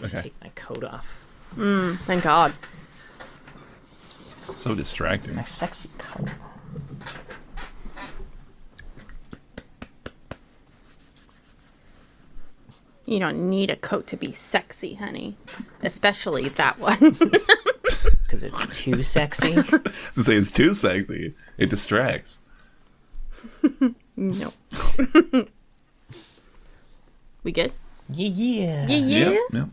Okay. Take my coat off. Thank God. So distracting. My sexy coat. You don't need a coat to be sexy, honey. Especially that one. Because it's too sexy. To say it's too sexy, it distracts. No. We good? Yeah. Yeah. Yep.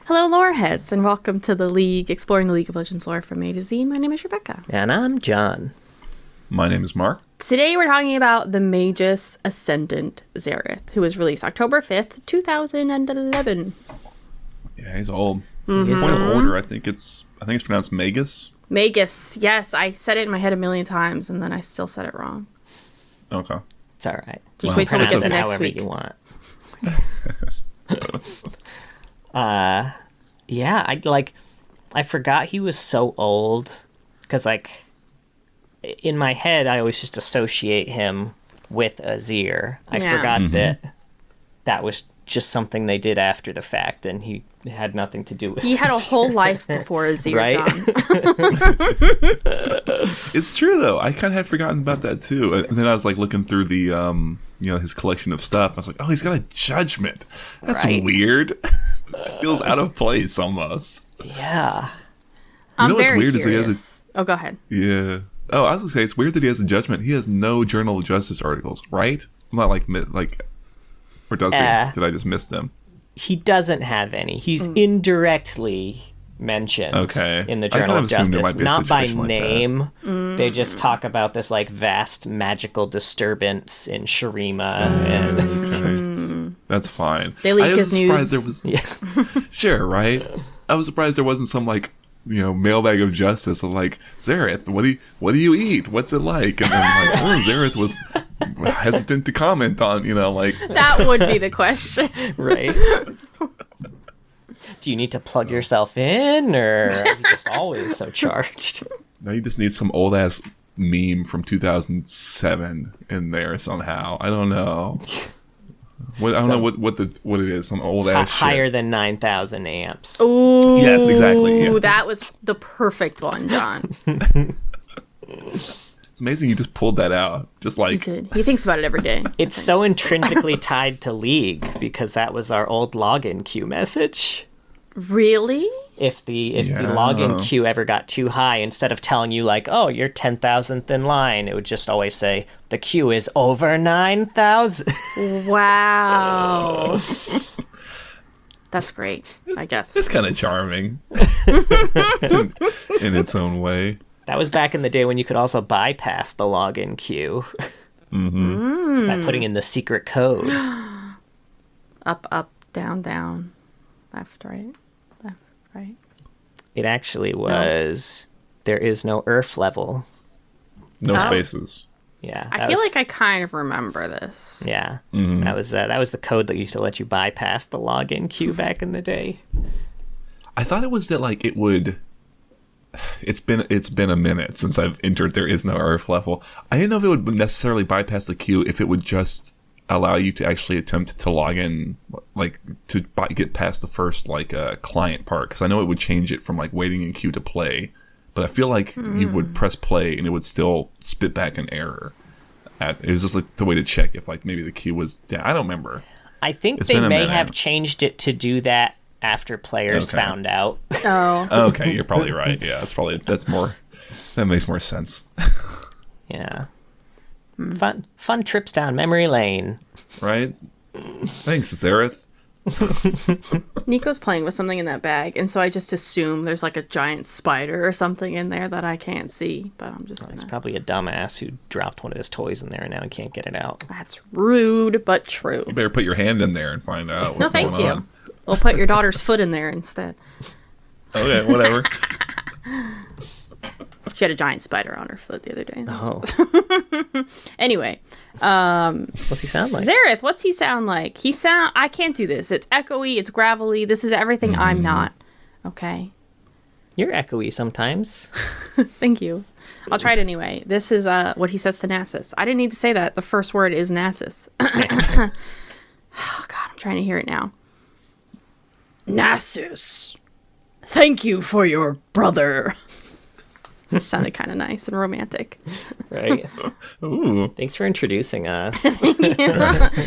Hello, lore heads, and welcome to the League, exploring the League of Legends lore from A to Z. My name is Rebecca. And I'm John. My name is Mark. Today we're talking about the Magus Ascendant Xerath, who was released October 5th, 2011. Yeah, he's old. Mm-hmm. He's older. I think it's pronounced Magus. Magus, yes, I said it in my head a million times, and then I still said it wrong. Okay. It's all right. Just wait till we get to next however week. you want. Yeah, I forgot he was so old because in my head I always just associate him with Azir. I Yeah. forgot that was just something they did after the fact, and he had nothing to do with. He had a Azir. whole life before Azir, Right? John. It's true though. I kind of had forgotten about that too. And then I was looking through the his collection of stuff. I was like, oh, he's got a judgment. That's Right. weird. Feels out of place almost. Yeah. I'm know what's very weird is that he has curious. Oh, go ahead. Yeah. Oh, I was gonna say it's weird that he has a judgment. He has no Journal of Justice articles, right? Not or does he? Did I just miss them? He doesn't have any. He's indirectly mentioned in the I kind Journal of of assumed there Justice, might be a not by situation like that. name. They just talk about this vast magical disturbance in Shurima, and Okay. That's fine. They leak I was his surprised nudes. there was sure, right? I was surprised there wasn't some mailbag of justice of Xerath, what do you eat? What's it like? And then Xerath was hesitant to comment on, That would be the question. right. Do you need to plug yourself in, or are you just always so charged? Now you just need some old ass meme from 2007 in there somehow. I don't know. I don't know what it is. Some old ass Higher shit. than 9,000 amps. Ooh, Yes, exactly, yeah. That was the perfect one, John. It's amazing you just pulled that out. Just He did. He thinks about it every day. It's so intrinsically tied to League because that was our old login queue message. Really? If the login queue ever got too high, instead of telling you oh, you're 10,000th in line, it would just always say the queue is over 9,000. Wow. That's great, I guess. It's kind of charming in its own way. That was back in the day when you could also bypass the login queue by putting in the secret code. Up, up, down, down. Left, right. Left, right. It actually was. There is no earth level. No spaces. Yeah, I feel like I kind of remember this. Yeah, that was the code that used to let you bypass the login queue back in the day. I thought it was that it would. It's been a minute since I've entered. There is no earth level. I didn't know if it would necessarily bypass the queue. If it would just allow you to actually attempt to log in, to get past the first client part. Because I know it would change it from waiting in queue to play. But I feel like you would press play and it would still spit back an error. It was just the way to check if maybe the queue was down. I don't remember. I think It's they been a may minute. have changed it to do that after players Okay. found out. Oh. Okay, you're probably right. Yeah, that makes more sense. Yeah. Fun trips down memory lane. Right? Thanks, Xerath. Nico's playing with something in that bag, and so I just assume there's a giant spider or something in there that I can't see, but I'm just He's probably a dumbass who dropped one of his toys in there and now he can't get it out. That's rude, but true. You better put your hand in there and find out No, what's thank going you. on. We'll put your daughter's foot in there instead. Okay, whatever. She had a giant spider on her foot the other day. Oh, Anyway, what's he sound like? Xerath, what's he sound like? I can't do this. It's echoey, it's gravelly. This is everything I'm not. Okay. You're echoey sometimes. Thank you. I'll try it anyway. This is what he says to Nasus. I didn't need to say that. The first word is Nasus. Oh, God, I'm trying to hear it now. Nasus, thank you for your brother. It sounded kind of nice and romantic. Right. Ooh. Thanks for introducing us.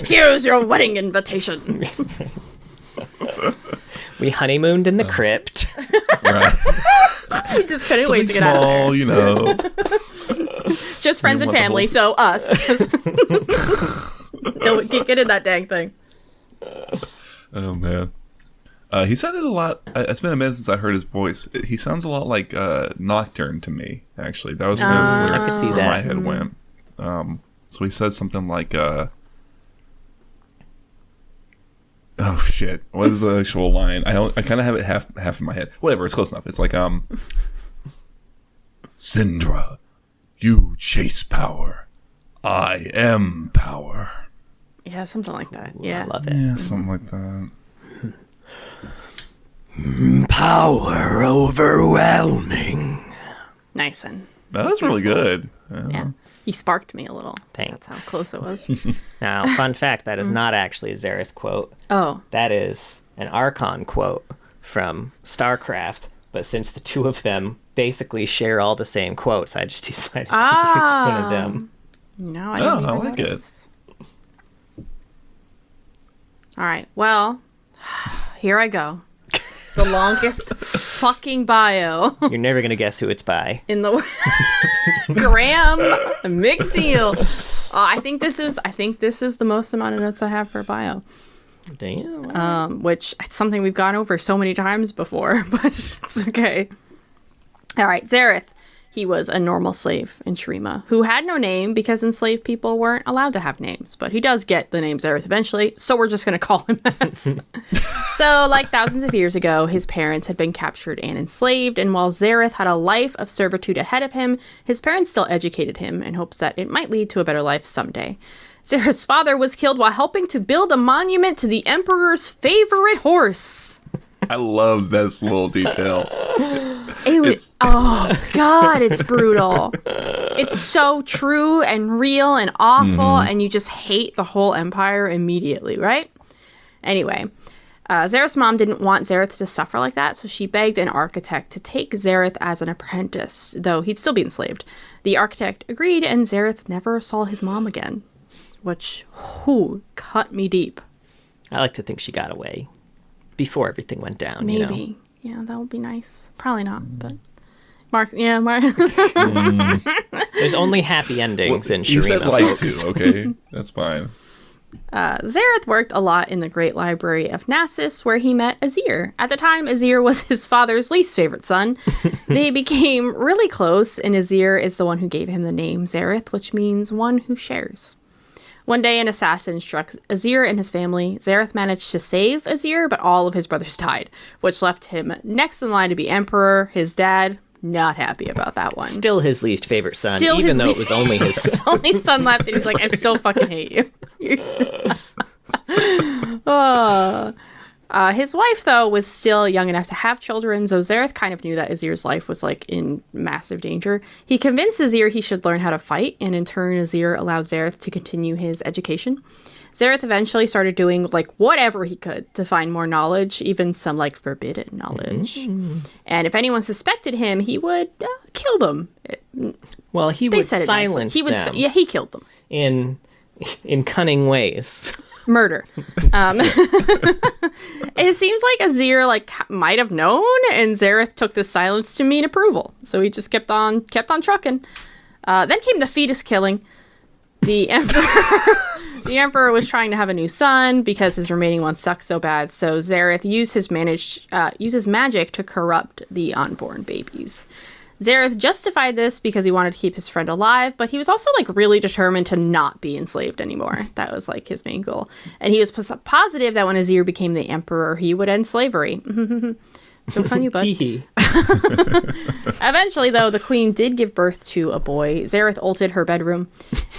Here's your wedding invitation. We honeymooned in the crypt. Right. We just couldn't wait to Something get out of there. small, you know. Just friends and family, so us. No, we can't get in that dang thing. Oh man. He sounded a lot. It's been a minute since I heard his voice. He sounds a lot like Nocturne to me. Actually, that was kind of where, I could see where that. my head went. So he said something like, "Oh shit, what is the actual line?" I kind of have it half in my head. Whatever, it's close enough. It's like, "Syndra, you chase power. I am power." Yeah, something like that. I Yeah. love it. Yeah, something like that. Power overwhelming. Nice and That was really good. yeah. He sparked me a little. Thanks. That's how close it was. Now, fun fact, that is not actually a Xerath quote. Oh. That is an Archon quote from StarCraft, but since the two of them basically share all the same quotes, I just decided to use one of them. No, I didn't even I like notice. All right. Well, here I go. The longest fucking bio You're never going to guess who it's by. in the Graham McNeil. I think this is the most amount of notes I have for a bio. Damn. Which it's something we've gone over so many times before, but it's okay. All right, Xerath. He was a normal slave in Shurima who had no name because enslaved people weren't allowed to have names. But he does get the name Xerath eventually, so we're just going to call him that. So, like thousands of years ago, his parents had been captured and enslaved, and while Xerath had a life of servitude ahead of him, his parents still educated him in hopes that it might lead to a better life someday. Xerath's father was killed while helping to build a monument to the Emperor's favorite horse. I love this little detail. It was, oh god, it's brutal. It's so true and real and awful, and you just hate the whole empire immediately, right? Anyway, Xerath's mom didn't want Xerath to suffer like that, so she begged an architect to take Xerath as an apprentice, though he'd still be enslaved. The architect agreed, and Xerath never saw his mom again, which, cut me deep. I like to think she got away before everything went down. Maybe. You know? Yeah, that would be nice. Probably not, but... Mark. There's only happy endings in Shurima. You said like folks. to, okay? That's fine. Xerath worked a lot in the Great Library of Nasus, where he met Azir. At the time, Azir was his father's least favorite son. They became really close, and Azir is the one who gave him the name Xerath, which means one who shares. One day, an assassin struck Azir and his family. Xerath managed to save Azir, but all of his brothers died, which left him next in line to be emperor. His dad, not happy about that one. Still his least favorite son, Still even his- though it was only his son. His only son left, and he's like, I still fucking hate you. His wife, though, was still young enough to have children, so Xerath kind of knew that Azir's life was, like, in massive danger. He convinced Azir he should learn how to fight, and in turn, Azir allowed Xerath to continue his education. Xerath eventually started doing, like, whatever he could to find more knowledge, even some, like, forbidden knowledge. Mm-hmm. And if anyone suspected him, he would kill them. Well, he They would said it nicely. silence He would, them yeah, he killed them. in cunning ways. Murder. It seems like Azir might have known, and Xerath took this silence to mean approval. So he just kept on trucking. Then came the fetus killing. The emperor was trying to have a new son because his remaining one sucked so bad. So Xerath uses magic to corrupt the unborn babies. Xerath justified this because he wanted to keep his friend alive, but he was also really determined to not be enslaved anymore. That was his main goal. And he was positive that when Azir became the emperor, he would end slavery. Joke's on you, bud. Eventually, though, the queen did give birth to a boy. Xerath ulted her bedroom,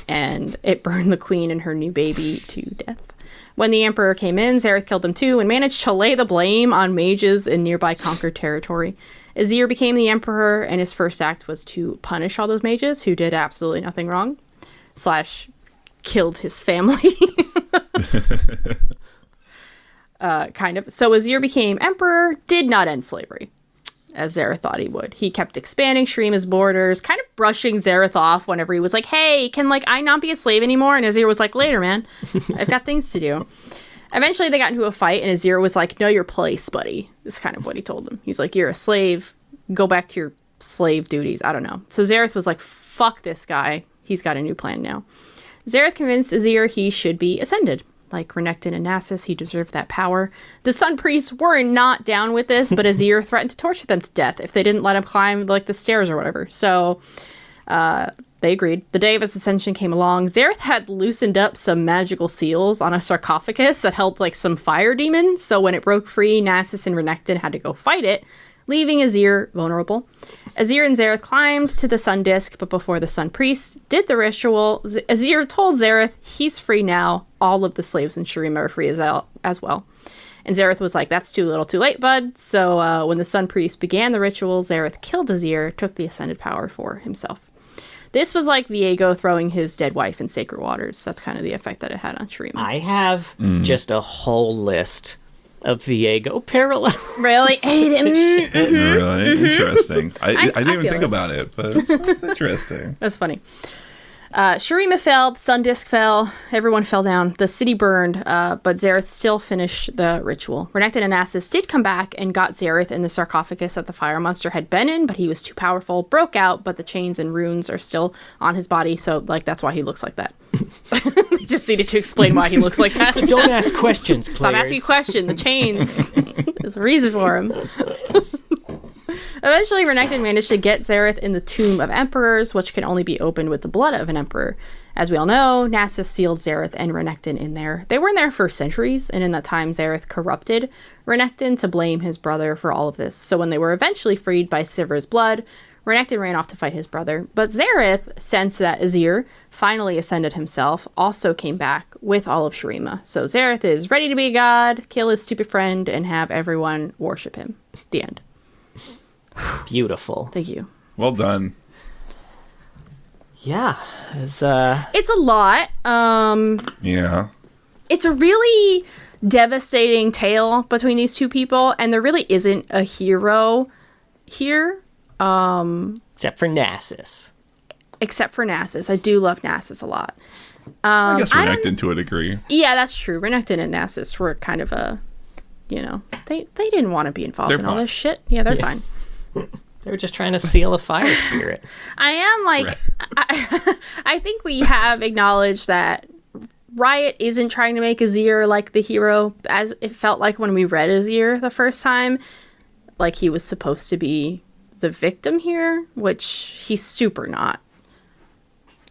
and it burned the queen and her new baby to death. When the emperor came in, Xerath killed him too and managed to lay the blame on mages in nearby conquered territory. Azir became the emperor, and his first act was to punish all those mages who did absolutely nothing wrong, / killed his family. kind of. So Azir became emperor, did not end slavery, as Xerath thought he would. He kept expanding Shurima's borders, kind of brushing Xerath off whenever he was like, hey, can like I not be a slave anymore? And Azir was like, later, man. I've got things to do. Eventually they got into a fight, and Azir was like, know your place, buddy. Is kind of what he told him. He's like, you're a slave. Go back to your slave duties. I don't know. So Xerath was like, fuck this guy. He's got a new plan now. Xerath convinced Azir he should be ascended. Like Renekton and Nasus, he deserved that power. The Sun Priests were not down with this, but Azir threatened to torture them to death if they didn't let him climb like the stairs or whatever. So they agreed. The day of his ascension came along. Xerath had loosened up some magical seals on a sarcophagus that held like some fire demons. So when it broke free, Nasus and Renekton had to go fight it, leaving Azir vulnerable. Azir and Xerath climbed to the sun disk, but before the Sun Priest did the ritual, Azir told Xerath he's free now. All of the slaves in Shurima are free as well. And Xerath was like, that's too little too late, bud. So when the Sun Priest began the ritual, Xerath killed Azir, took the ascended power for himself. This was like Viego throwing his dead wife in sacred waters. That's kind of the effect that it had on Shurima. I have just a whole list of Viego parallels. Really? Really interesting. I didn't even think it. about it, but it's interesting. That's funny. Shurima fell, the sun disk fell, everyone fell down, the city burned, but Xerath still finished the ritual. Renekton and Nasus did come back and got Xerath in the sarcophagus that the fire monster had been in, but he was too powerful, broke out, but the chains and runes are still on his body, so like that's why he looks like that. Just needed to explain why he looks like that. So don't ask questions, players. Stop asking questions. The chains. There's a reason for him. Eventually, Renekton managed to get Xerath in the Tomb of Emperors, which can only be opened with the blood of an emperor. As we all know, Nasus sealed Xerath and Renekton in there. They were in there for centuries, and in that time, Xerath corrupted Renekton to blame his brother for all of this. So when they were eventually freed by Sivir's blood, Renekton ran off to fight his brother. But Xerath sensed that Azir finally ascended himself, also came back with all of Shurima. So Xerath is ready to be a god, kill his stupid friend, and have everyone worship him. The end. Beautiful. Thank you. Well done. Yeah. It's a lot. Yeah. It's a really devastating tale between these two people, and there really isn't a hero here. Except for Nasus. Except for Nasus. I do love Nasus a lot. I guess Renekton to a degree. Yeah, that's true. Renekton and Nasus were kind of a, they didn't want to be involved in all this shit. Yeah, they're fine. They were just trying to seal a fire spirit. I am like, I think we have acknowledged that Riot isn't trying to make Azir like the hero, as it felt like when we read Azir the first time. Like he was supposed to be the victim here, which he's super not.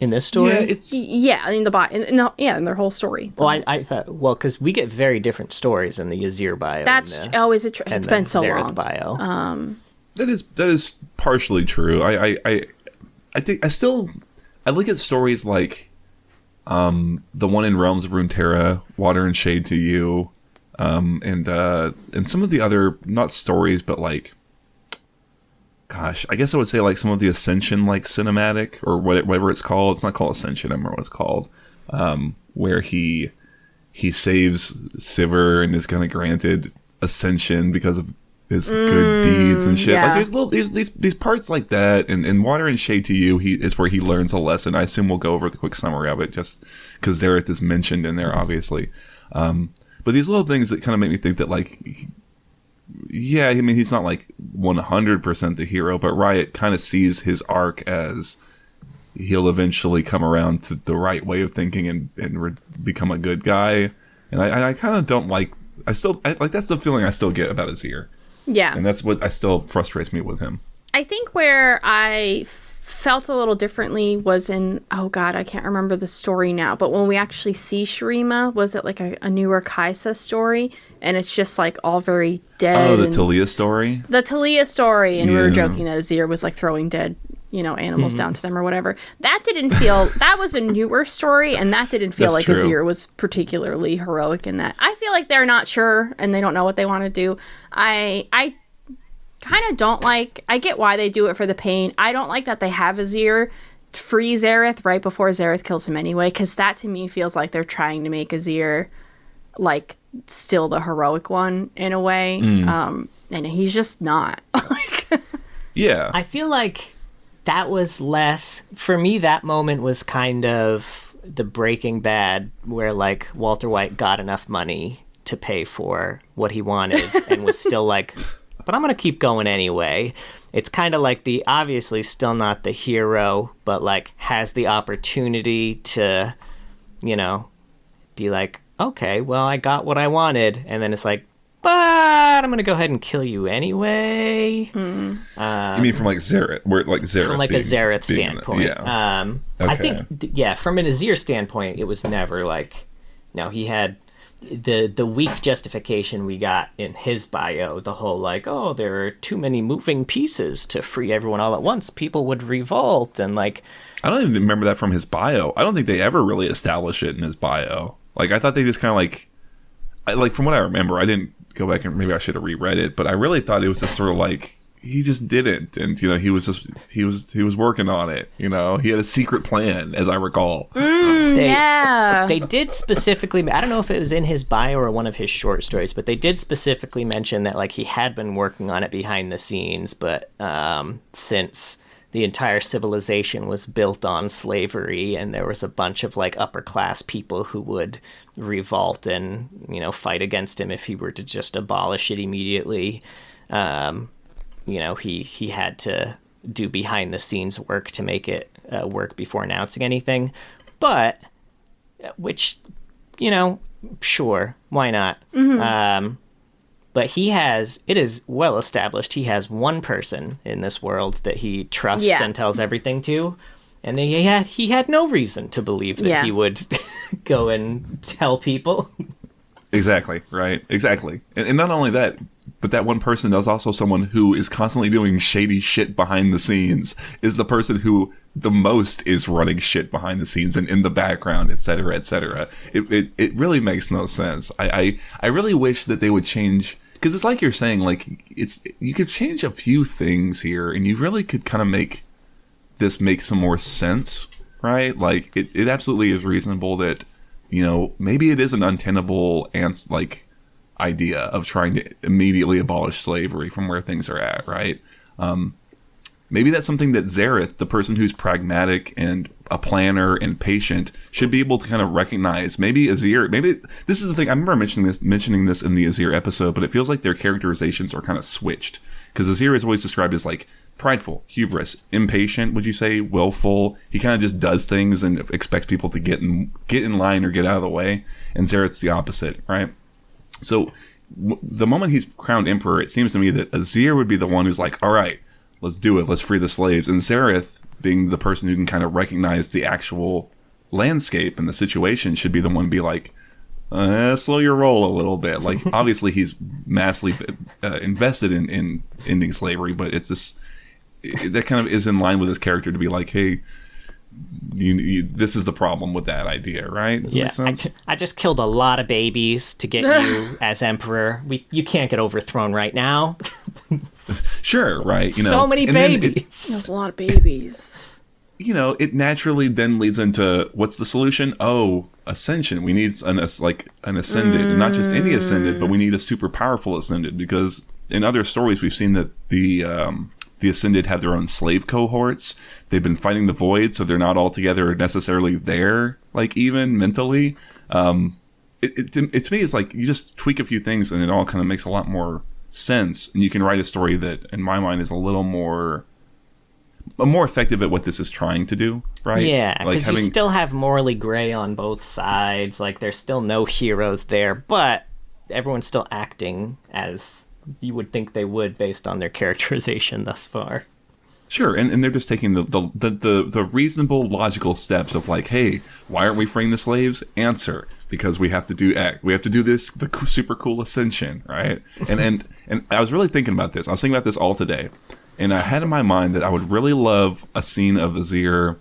In this story? Yeah, in their whole story. Well, I thought, because we get very different stories in the Azir bio. That's always it's been so Xerath long. bio. That is partially true. I think I look at stories like the one in Realms of Runeterra, Water and Shade to You, and some of the other, not stories, but like, gosh, I guess I would say like some of the Ascension like cinematic or whatever it's called. It's not called Ascension, I remember what it's called. Where he saves Sivir and is kind of granted Ascension because of his good deeds and shit. Yeah. Like there's these parts like that, and Water and Shade to You is where he learns a lesson. I assume we'll go over the quick summary of it just because Xerath is mentioned in there, obviously. But these little things that kind of make me think that like, yeah, I mean he's not like 100% the hero, but Riot kind of sees his arc as he'll eventually come around to the right way of thinking and become a good guy. And I kind of don't like. That's the feeling I still get about Azir. Yeah. And that's what still frustrates me with him. I think where I felt a little differently was in, oh god, I can't remember the story now, but when we actually see Shurima, was it like a newer Kaisa story? And it's just like all very dead. Oh, the Talia story? The Talia story, and we were joking that Azir was like throwing dead, animals down to them or whatever. That didn't feel, that was a newer story, and that didn't feel like true. Azir was particularly heroic in that. I feel like they're not sure, and they don't know what they want to do. I kind of don't like, I get why they do it for the pain. I don't like that they have Azir free Xerath right before Xerath kills him anyway, because that to me feels like they're trying to make Azir like still the heroic one in a way. And he's just not. Yeah. I feel like that was less, for me, that moment was kind of the Breaking Bad where like Walter White got enough money to pay for what he wanted and was still like, but I'm going to keep going anyway. It's kind of like the obviously still not the hero, but like has the opportunity to, you know, be like, okay, well, I got what I wanted. And then it's like, but I'm going to go ahead and kill you anyway. You mean from like Xerath? Where like Xerath from like a Xerath standpoint. Yeah. I think, from an Azir standpoint, it was never like, no, he had the weak justification we got in his bio, the whole like, oh, there are too many moving pieces to free everyone all at once. People would revolt and like. I don't even remember that from his bio. I don't think they ever really established it in his bio. Like, I thought they just kind of like, from what I remember, I didn't go back and maybe I should have reread it, but I really thought it was just sort of like, he just didn't. And, you know, he was working on it. You know, he had a secret plan, as I recall. They did specifically, I don't know if it was in his bio or one of his short stories, but they did specifically mention that like he had been working on it behind the scenes, but since the entire civilization was built on slavery and there was a bunch of like upper class people who would revolt and, you know, fight against him if he were to just abolish it immediately. You know, he had to do behind the scenes work to make it work before announcing anything. But, which, you know, sure, why not? But it is well established, he has one person in this world that he trusts and tells everything to. And he had no reason to believe that he would go and tell people. Exactly, right, exactly. And not only that, but that one person is also someone who is constantly doing shady shit behind the scenes, is the person who the most is running shit behind the scenes and in the background, et cetera, et cetera. It really makes no sense. I really wish that they would change, because it's like you're saying, like, you could change a few things here and you really could kind of make this make some more sense, right? Like, it absolutely is reasonable that, you know, maybe it is an untenable idea of trying to immediately abolish slavery from where things are at, right? Maybe that's something that Xerath, the person who's pragmatic and a planner and patient, should be able to kind of recognize. Maybe Azir, this is the thing, I remember mentioning this in the Azir episode, but it feels like their characterizations are kind of switched. Because Azir is always described as like prideful, hubris, impatient, would you say, willful. He kind of just does things and expects people to get in line or get out of the way. And Xerath's the opposite, right? So the moment he's crowned emperor, it seems to me that Azir would be the one who's like, all right, let's do it. Let's free the slaves. And Xerath, being the person who can kind of recognize the actual landscape and the situation, should be the one to be like, slow your roll a little bit. Like, obviously he's massively invested in ending slavery, but it's this, that kind of is in line with his character to be like, hey, this is the problem with that idea, right? Does that make sense? I just killed a lot of babies to get you as emperor. You can't get overthrown right now. Sure, right. You know, so many babies. There's a lot of babies. You know, it naturally then leads into, what's the solution? Oh, ascension. We need an ascended, and not just any ascended, but we need a super powerful ascended, because in other stories we've seen that the Ascended have their own slave cohorts. They've been fighting the Void, so they're not all together necessarily there, like, even mentally. To me, it's like you just tweak a few things and it all kind of makes a lot more sense. And you can write a story that, in my mind, is a little more effective at what this is trying to do, right? Yeah, because you still have morally gray on both sides. Like, there's still no heroes there, but everyone's still acting as you would think they would based on their characterization thus far. Sure, and they're just taking the reasonable, logical steps of like, hey, why aren't we freeing the slaves? Answer, because we have to do X. We have to do this, the super cool ascension, right? And I was really thinking about this. I was thinking about this all today, and I had in my mind that I would really love a scene of Xerath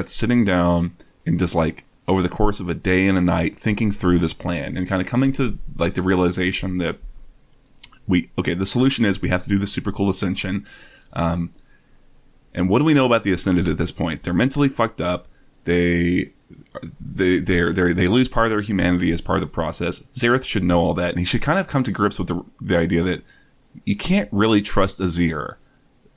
sitting down and just like over the course of a day and a night thinking through this plan and kind of coming to like the realization that the solution is we have to do the super cool ascension. And what do we know about the Ascended at this point? They're mentally fucked up. They they lose part of their humanity as part of the process. Xerath should know all that, and he should kind of come to grips with the idea that you can't really trust Azir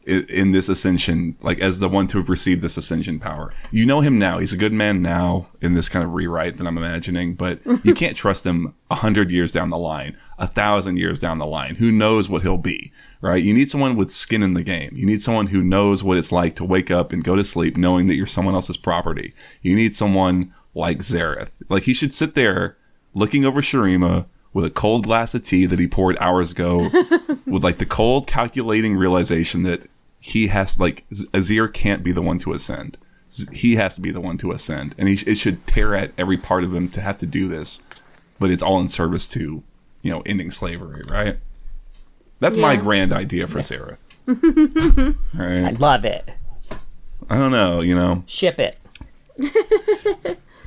in this ascension, like as the one to have received this ascension power. You know him now; he's a good man now in this kind of rewrite that I'm imagining, but you can't trust him 100 years down the line, 1,000 years down the line. Who knows what he'll be, right? You need someone with skin in the game. You need someone who knows what it's like to wake up and go to sleep knowing that you're someone else's property. You need someone like Xerath. Like, he should sit there looking over Shurima with a cold glass of tea that he poured hours ago, with like the cold calculating realization that he has, like, Azir can't be the one to ascend. He has to be the one to ascend, and it should tear at every part of him to have to do this, but it's all in service to, you know, ending slavery, right? That's my grand idea for Xerath. Right? I love it. I don't know, you know. Ship it.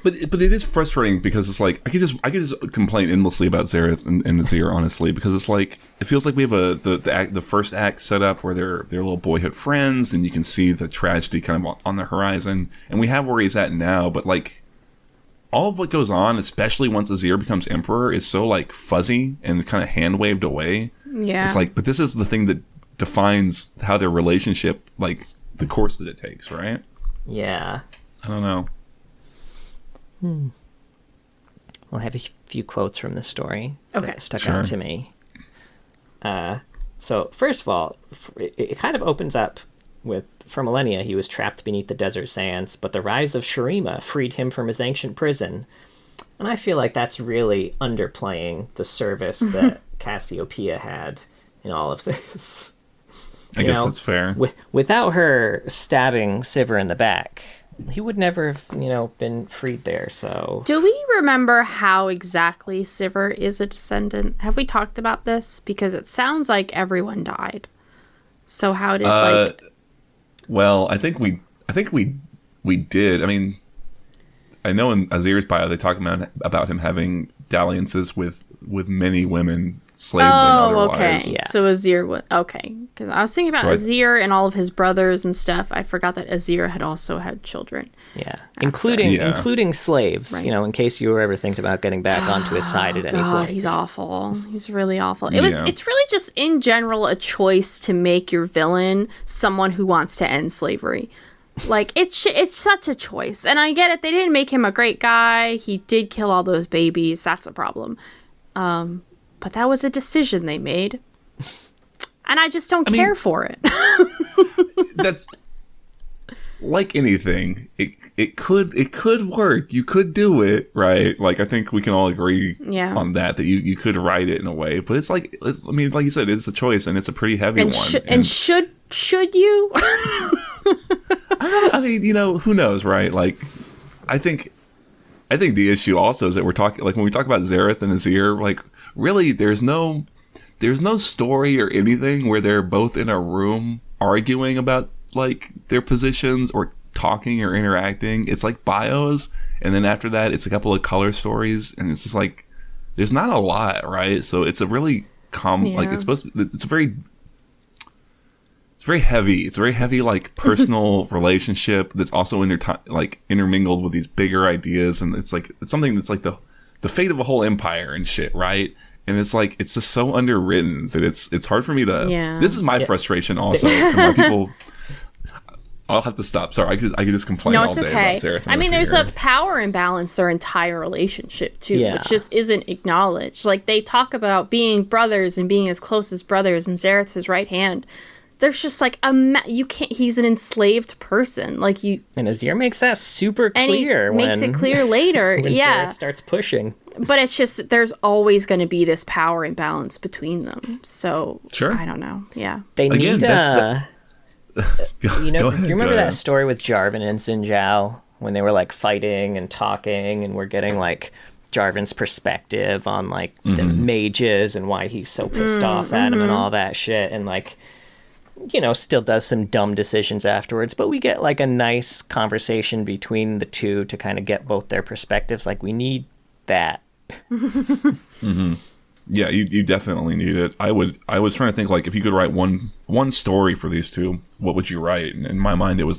But it is frustrating because it's like I could just complain endlessly about Xerath and Azir, honestly, because it's like it feels like we have the first act set up where they're little boyhood friends, and you can see the tragedy kind of on the horizon, and we have where he's at now. But like all of what goes on, especially once Azir becomes emperor, is so like fuzzy and kind of hand waved away. Yeah, it's like, but this is the thing that defines how their relationship, like the course that it takes, right? Yeah, I don't know. We'll have a few quotes from the story that stuck Sure. out to me. So first of all, it kind of opens up with, for millennia, he was trapped beneath the desert sands, but the rise of Shurima freed him from his ancient prison. And I feel like that's really underplaying the service that Cassiopeia had in all of this. I guess that's fair. Without her stabbing Sivir in the back, he would never have, been freed there, so... Do we remember how exactly Sivir is a descendant? Have we talked about this? Because it sounds like everyone died. So how did, Well, I think we did. I mean, I know in Azir's bio they talk about him having dalliances with many women, slave and otherwise. Okay. Yeah. So Azir was... Okay. Because I was thinking about Azir and all of his brothers and stuff. I forgot that Azir had also had children. Yeah. Including slaves, right. In case you were ever thinking about getting back onto his side at any point. God, he's awful. He's really awful. It's really just, in general, a choice to make your villain someone who wants to end slavery. Like, it's such a choice. And I get it. They didn't make him a great guy. He did kill all those babies. That's a problem. But that was a decision they made. And I just don't care for it. That's like anything. It could work. You could do it, right? Like, I think we can all agree on that you could write it in a way. But it's like you said, it's a choice, and it's a pretty heavy one. Should you? I mean, who knows, right? Like, I think the issue also is that we're talking, like, when we talk about Xerath and Azir, like, really, there's no story or anything where they're both in a room arguing about, like, their positions or talking or interacting. It's like bios, and then after that, it's a couple of color stories, and it's just like, there's not a lot, right? So it's a really like, it's supposed to, it's very heavy. It's a very heavy, like, personal relationship that's also intermingled with these bigger ideas, and it's something that's like the fate of a whole empire and shit, right? And it's like, it's just so underwritten that it's hard for me to. Yeah. This is my frustration also. And why people. I'll have to stop. Sorry, I could just complain all day about Xerath. I mean, there's a power imbalance their entire relationship too, which just isn't acknowledged. Like, they talk about being brothers and being as close as brothers, and Xerath's his right hand. There's just like you can't. He's an enslaved person. Like, you. And Azir makes that super clear. And he makes it clear later. When Xerath starts pushing. But it's just, there's always going to be this power imbalance between them. So sure. I don't know. Yeah. They need. You remember that story with Jarvan and Xin when they were like fighting and talking, and we're getting like Jarvan's perspective on like the mages and why he's so pissed off at him and all that shit, and like, still does some dumb decisions afterwards, but we get like a nice conversation between the two to kind of get both their perspectives. Like, we need that. Yeah, you definitely need it. I was trying to think, like, if you could write one story for these two, what would you write? And in my mind, it was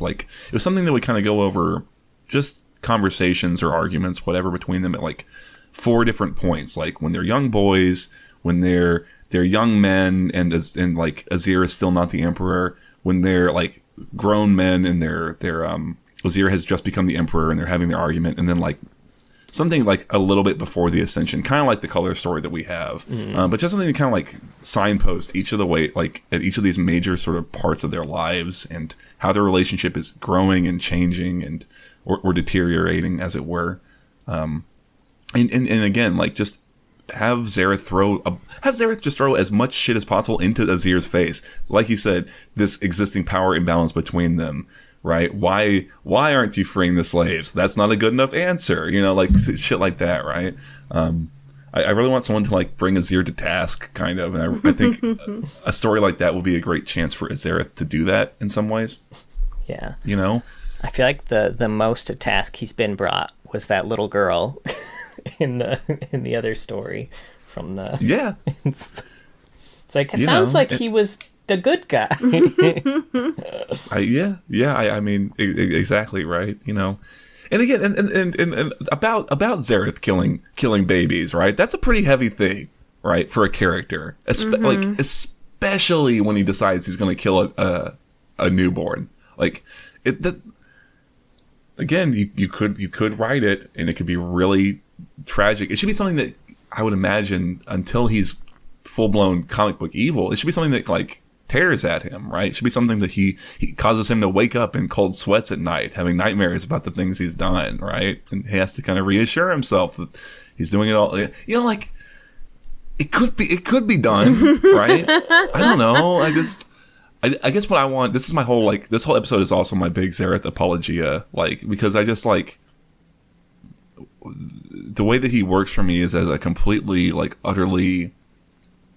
something that would kind of go over just conversations or arguments, whatever, between them at like 4 different points. Like when they're young boys, when they're young men, and like Azir is still not the emperor. When they're like grown men and they're Azir has just become the emperor and they're having their argument, and then like something like a little bit before the ascension, kind of like the color story that we have, but just something to kind of like signpost each of the way, like at each of these major sort of parts of their lives and how their relationship is growing and changing and or deteriorating, as it were. And again, like just have Xerath just throw as much shit as possible into Azir's face. Like you said, this existing power imbalance between them. Right? Why aren't you freeing the slaves? That's not a good enough answer. You know, like shit like that, right? I really want someone to like bring Azir to task, kind of. And I think a story like that will be a great chance for Xerath to do that in some ways. Yeah. You know? I feel like the most to task he's been brought was that little girl in the other story from the... Yeah. It's like, it sounds like he was the good guy. I mean, exactly, right? You know, and again, and about Xerath killing babies, right? That's a pretty heavy thing, right, for a character, like especially when he decides he's going to kill a newborn. Like again, you could write it, and it could be really tragic. It should be something that I would imagine, until he's full blown comic book evil, it should be something that like tears at him, right? It should be something that he causes him to wake up in cold sweats at night, having nightmares about the things he's done, right? And he has to kind of reassure himself that he's doing it all. You know, like it could be done, right? I don't know. I guess what I want. This is my whole like. This whole episode is also my big Xerath apologia, like, because I just like the way that he works for me is as a completely like utterly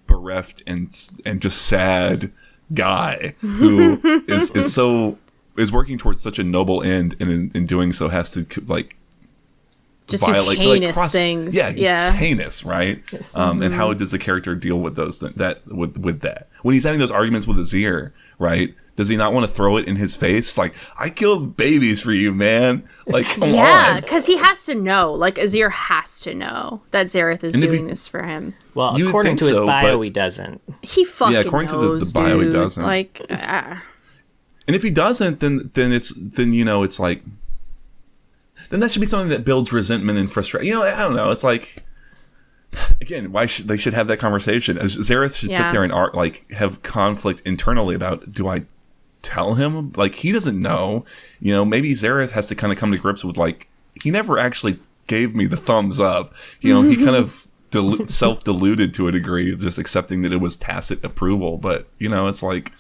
bereft and just sad guy who is working towards such a noble end, and in doing so has to like just violate heinous things. Yeah, it's heinous, right? And how does the character deal with those with that when he's having those arguments with Azir, right? Does he not want to throw it in his face? It's like, I killed babies for you, man. Like, come on. Yeah, because he has to know. Like, Azir has to know that Xerath is doing this for him. Well, according to his bio, he doesn't. He fucking according knows, to the bio, dude. he doesn't. Like, and if he doesn't, then you know, it's like, then that should be something that builds resentment and frustration. You know, I don't know. It's like, again, they should have that conversation. Xerath should sit there and have conflict internally about, do I tell him? Like, he doesn't know. You know, maybe Xerath has to kind of come to grips with, like, he never actually gave me the thumbs up. You know, he kind of self-deluded to a degree, just accepting that it was tacit approval. But, you know, it's like,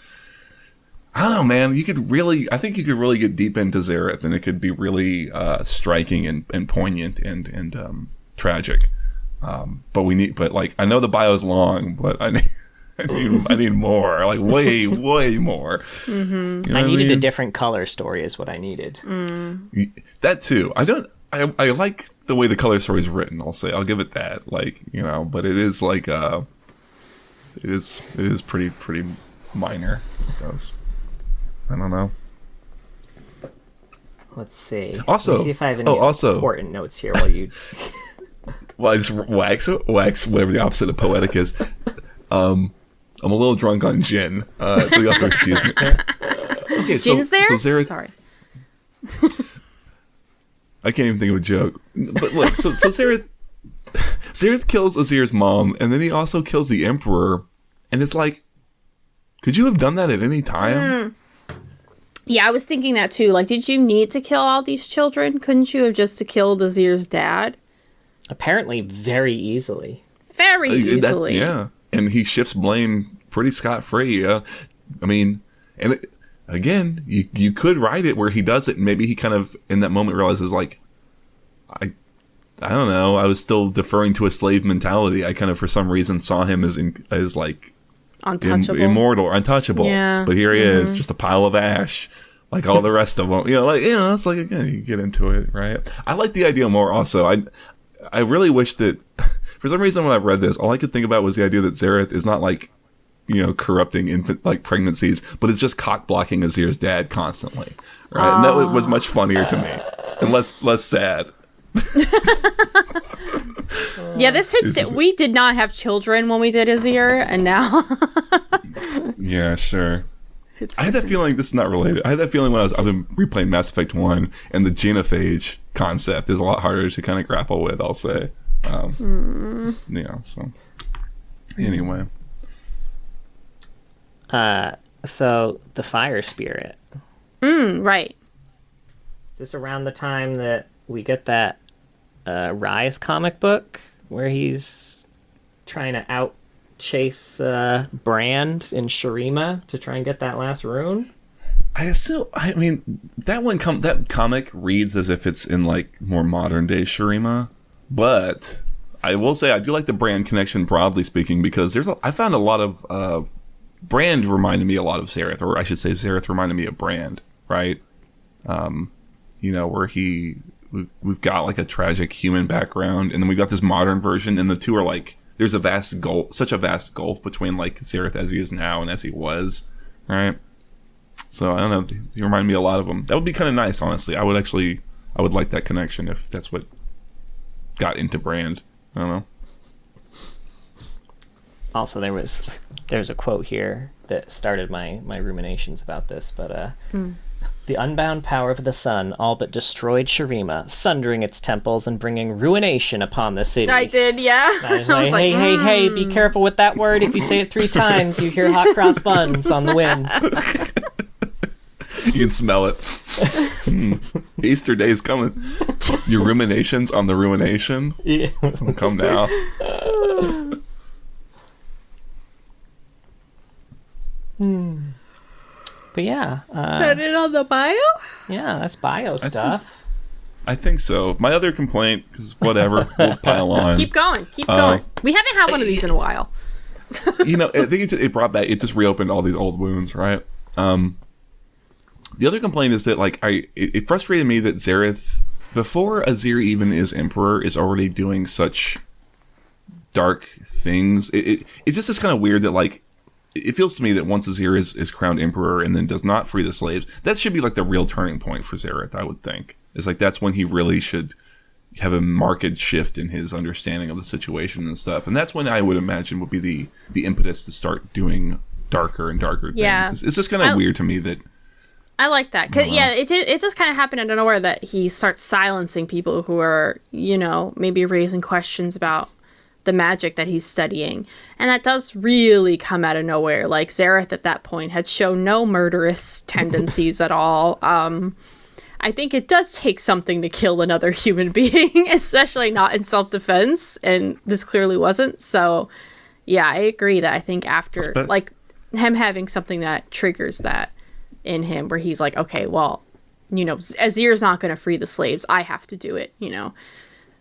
I don't know, man. I think you could really get deep into Xerath, and it could be really striking and poignant and tragic. But like, I know the bio's long, but I need more, like way more. Mm-hmm. You know I needed a different color story is what I needed. That too. I like the way the color story is written. I'll give it that. Like, you know, but it is like it is pretty minor. I don't know. Let's see. Also, let me see if I have any important notes here while you. Well, I just wax whatever the opposite of poetic is. I'm a little drunk on gin, so you have to excuse me. Okay, Gin's there? So Xerath, sorry. I can't even think of a joke. But look, so Xerath kills Azir's mom, and then he also kills the Emperor, and it's like, could you have done that at any time? Yeah, I was thinking that too. Like, did you need to kill all these children? Couldn't you have just killed Azir's dad? Apparently, very easily. Very easily. Yeah, and he shifts blame pretty scot-free. I mean, and again, you could write it where he does it, and maybe he kind of, in that moment, realizes, like, I don't know, I was still deferring to a slave mentality. I kind of, for some reason, saw him as like, untouchable. Immortal, untouchable. Yeah. But here he is, just a pile of ash. Like all the rest of them. You know, like, you know, it's like, again, you get into it, right? I like the idea more also. I really wish that, for some reason when I've read this, all I could think about was the idea that Xerath is not like, you know, corrupting infant, like, pregnancies, but is just cock blocking Azir's dad constantly, right? And that was much funnier to me. and less sad. Yeah, this hits. We did not have children when we did Azir, and now. Yeah, sure. I had that feeling. This is not related. I had that feeling when I've been replaying Mass Effect 1, and the genophage concept is a lot harder to kind of grapple with, I'll say. Yeah, so. Anyway. So, the fire spirit. Right. Is this around the time that we get that Rise comic book where he's trying to out-chase Brand in Shurima to try and get that last rune? I mean, that comic reads as if it's in, like, more modern-day Shurima, but I will say I do like the Brand connection, broadly speaking, because I found a lot of... Brand reminded me a lot of Xerath, or I should say Xerath reminded me of Brand, right? Where we've got like a tragic human background, and then we've got this modern version, and the two are like, there's such a vast gulf between like Xerath as he is now and as he was, right? So I don't know, you remind me a lot of them. That would be kind of nice, honestly. I would like that connection if that's what got into Brand. I don't know. Also, there's a quote here that started my ruminations about this, but the unbound power of the sun all but destroyed Shurima, sundering its temples and bringing ruination upon the city. I did, yeah. I was like, hey, be careful with that word. If you say it 3 times, you hear hot cross buns on the wind. You can smell it. Easter Day's coming. Your ruminations on the ruination. Yeah. Come now. But yeah. Put it on the bio? Yeah, that's bio stuff. I think so. My other complaint, because whatever, we'll pile on. Keep going. We haven't had one of these in a while. I think it just reopened all these old wounds, right? The other complaint is that, like, it frustrated me that Xerath, before Azir even is Emperor, is already doing such dark things. It's just this kind of weird that, like, it feels to me that once Azir is crowned Emperor and then does not free the slaves, that should be, like, the real turning point for Xerath, I would think. It's like, that's when he really should have a marked shift in his understanding of the situation and stuff. And that's when I would imagine would be the impetus to start doing darker and darker things. Yeah. It's just kind of weird to me that... I like that. Cause, yeah, it just kind of happened out of nowhere that he starts silencing people who are, maybe raising questions about the magic that he's studying. And that does really come out of nowhere. Like, Xerath at that point had shown no murderous tendencies at all. I think it does take something to kill another human being, especially not in self-defense, and this clearly wasn't. So, yeah, I agree that I think after, like, him having something that triggers that in him, where he's like, okay, well, Azir's not going to free the slaves. I have to do it, Yeah.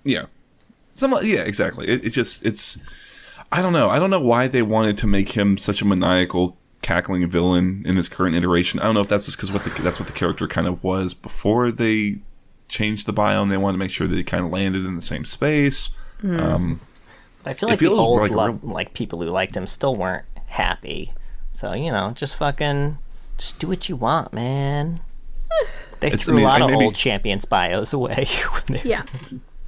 Yeah, exactly. It's I don't know. I don't know why they wanted to make him such a maniacal, cackling villain in this current iteration. I don't know if that's just because that's what the character kind of was before they changed the biome. They wanted to make sure that he kind of landed in the same space. I feel like the old like people who liked him still weren't happy. So, just do what you want, man. They threw a lot of old champions bios away. Yeah.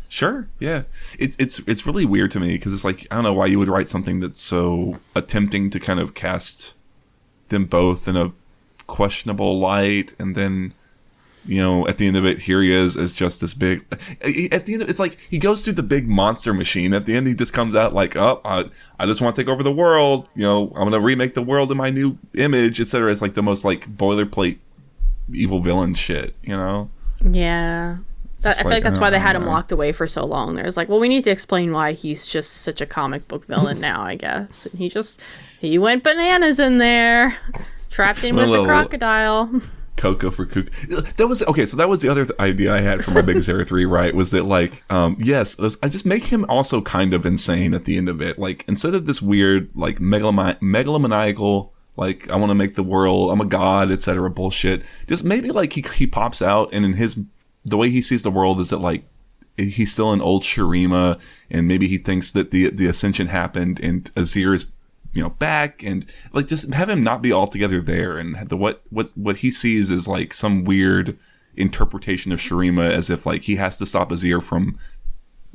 Sure, yeah. It's really weird to me because it's like, I don't know why you would write something that's so attempting to kind of cast them both in a questionable light, and then, at the end of it, here he is as just this big... At the end, it's like he goes through the big monster machine. At the end, he just comes out like, I just want to take over the world. I'm going to remake the world in my new image, etc. It's like the most, like, boilerplate evil villain shit, Yeah. I feel like that's why they had him locked away for so long. There's like, well, we need to explain why he's just such a comic book villain now, I guess. And he went bananas in there, trapped in with the crocodile. Coco for Kook. That was okay. So that was the other idea I had for my big Xerath 3, right? Was that like, I just make him also kind of insane at the end of it. Like, instead of this weird, like, megalomaniacal, like, I want to make the world, I'm a god, etc. bullshit. Just maybe like he pops out, and in the way he sees the world is that, like, he's still in old Shurima, and maybe he thinks that the ascension happened and Azir is, back, and, like, just have him not be altogether there, and what he sees is like some weird interpretation of Shurima as if like he has to stop Azir from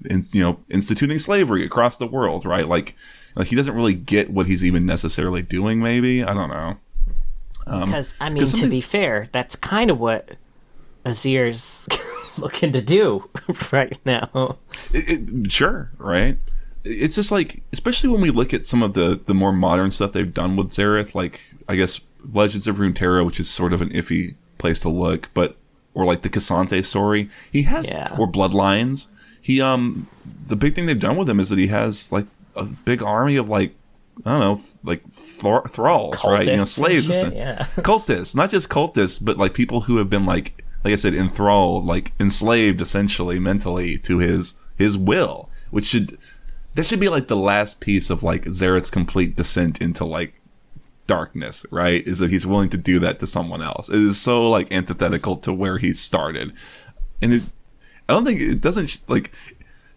instituting slavery across the world, right? Like he doesn't really get what he's even necessarily doing. Maybe, I don't know. Because I mean, to be fair, that's kind of what Azir's looking to do right now. Sure, right? It's just like, especially when we look at some of the more modern stuff they've done with Xerath, like I guess Legends of Runeterra, which is sort of an iffy place to look, but or like the Cassante story, he has, or Bloodlines. He the big thing they've done with him is that he has like a big army of like, I don't know, like thralls, cultists, right? Slaves, cultists, not just cultists, but like people who have been like I said, enthralled, like enslaved, essentially mentally to his will, which that should be like the last piece of like Xerath's complete descent into like darkness, right? Is that he's willing to do that to someone else. It is so like antithetical to where he started, and I don't think it doesn't like.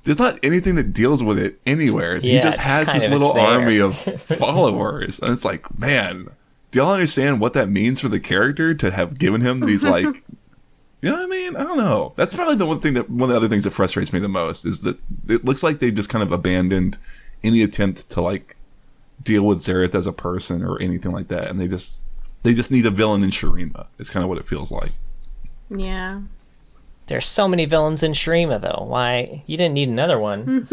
There's not anything that deals with it anywhere. He just has this little army of followers, and it's like, man, do y'all understand what that means for the character to have given him these like. You know what I mean? I don't know. That's probably one of the other things that frustrates me the most is that it looks like they've just kind of abandoned any attempt to like deal with Xerath as a person or anything like that, and they just need a villain in Shurima. It's kind of what it feels like. Yeah. There's so many villains in Shurima, though. Why you didn't need another one?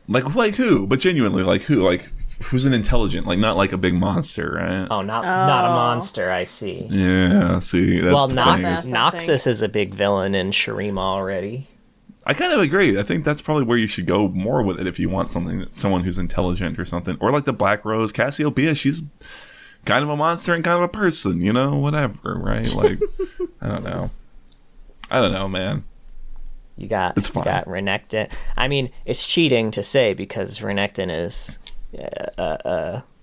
like who? But genuinely, like who? Like who's an intelligent? Like not like a big monster, right? Oh, not a monster. I see. Yeah, see. That's Noxus is a big villain in Shurima already. I kind of agree. I think that's probably where you should go more with it if you want someone who's intelligent or something, or like the Black Rose, Cassiopeia. She's kind of a monster and kind of a person, whatever, right? Like, I don't know, man. You got Renekton. I mean, it's cheating to say because Renekton is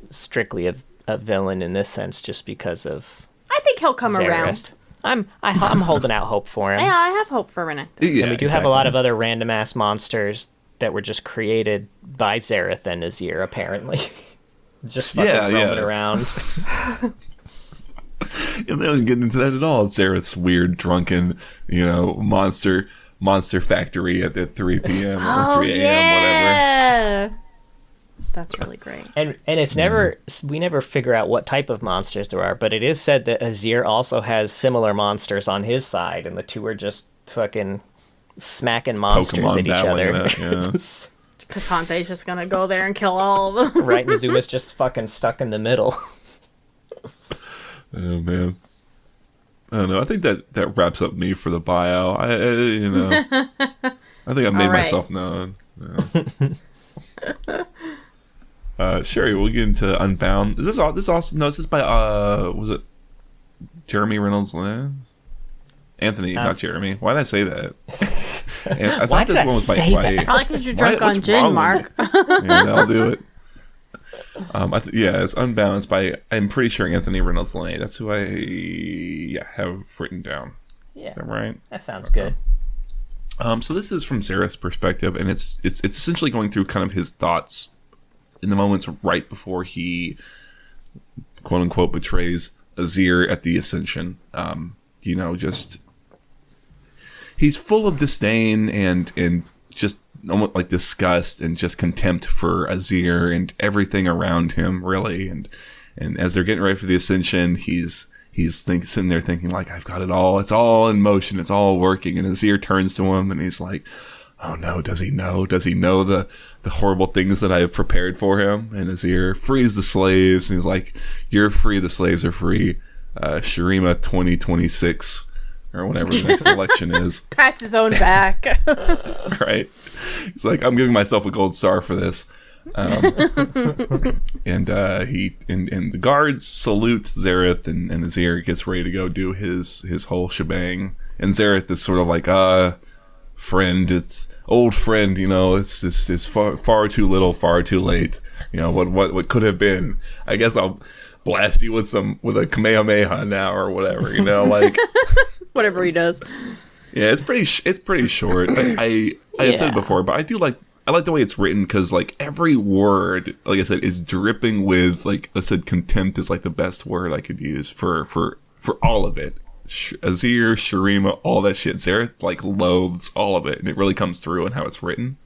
strictly a villain in this sense, just because of. I think he'll come Xerath. around. I'm holding out hope for him. Yeah, I have hope for Renekton. Yeah, and we do have a lot of other random ass monsters that were just created by Xerath and Azir, apparently. Just fucking roaming around. And they don't get into that at all. Xerath's weird, drunken, monster factory at 3 p.m. or 3 a.m., whatever. That's really great. And it's never, we never figure out what type of monsters there are, but it is said that Azir also has similar monsters on his side, and the two are just fucking smacking monsters at each other. Cassante's just gonna go there and kill all of them. Right, Mizuma's just fucking stuck in the middle. Oh, man. I don't know. I think that wraps up me for the bio. I think I made myself known. Sherry, we'll get into Unbound. Is this also? No, this is by was it Jeremy Reynolds Lance? Anthony, not Jeremy. Why did I say that? I thought this one was by White. Probably because you're drunk on gin, Mark. Yeah, I'll do it. It's Unbound. It's by, I'm pretty sure, Anthony Reynolds Lane. That's who I have written down. Yeah, is that right? That sounds good. So this is from Xerath's perspective, and it's essentially going through kind of his thoughts in the moments right before he, quote unquote, betrays Azir at the Ascension. Just he's full of disdain and just almost like disgust and just contempt for Azir and everything around him, really. And as they're getting ready for the Ascension, he's sitting there thinking like, I've got it all. It's all in motion. It's all working. And Azir turns to him and he's like, oh no, does he know? Does he know the horrible things that I have prepared for him? And Azir frees the slaves. And he's like, you're free. The slaves are free. Shurima 2026 or whatever the next election is. Pats his own back. Right. He's like, I'm giving myself a gold star for this. And the guards salute Xerath, and Azir gets ready to go do his whole shebang. And Xerath is sort of like, friend, it's old friend, it's far too little, far too late. What could have been. I guess I'll blast you with a Kamehameha now or whatever, like whatever he does. Yeah, it's pretty short. I had said it before, but I like the way it's written because like every word, like I said, is dripping with, like I said, contempt is like the best word I could use for all of it. Azir, Shurima, all that shit. Xerath like loathes all of it, and it really comes through in how it's written.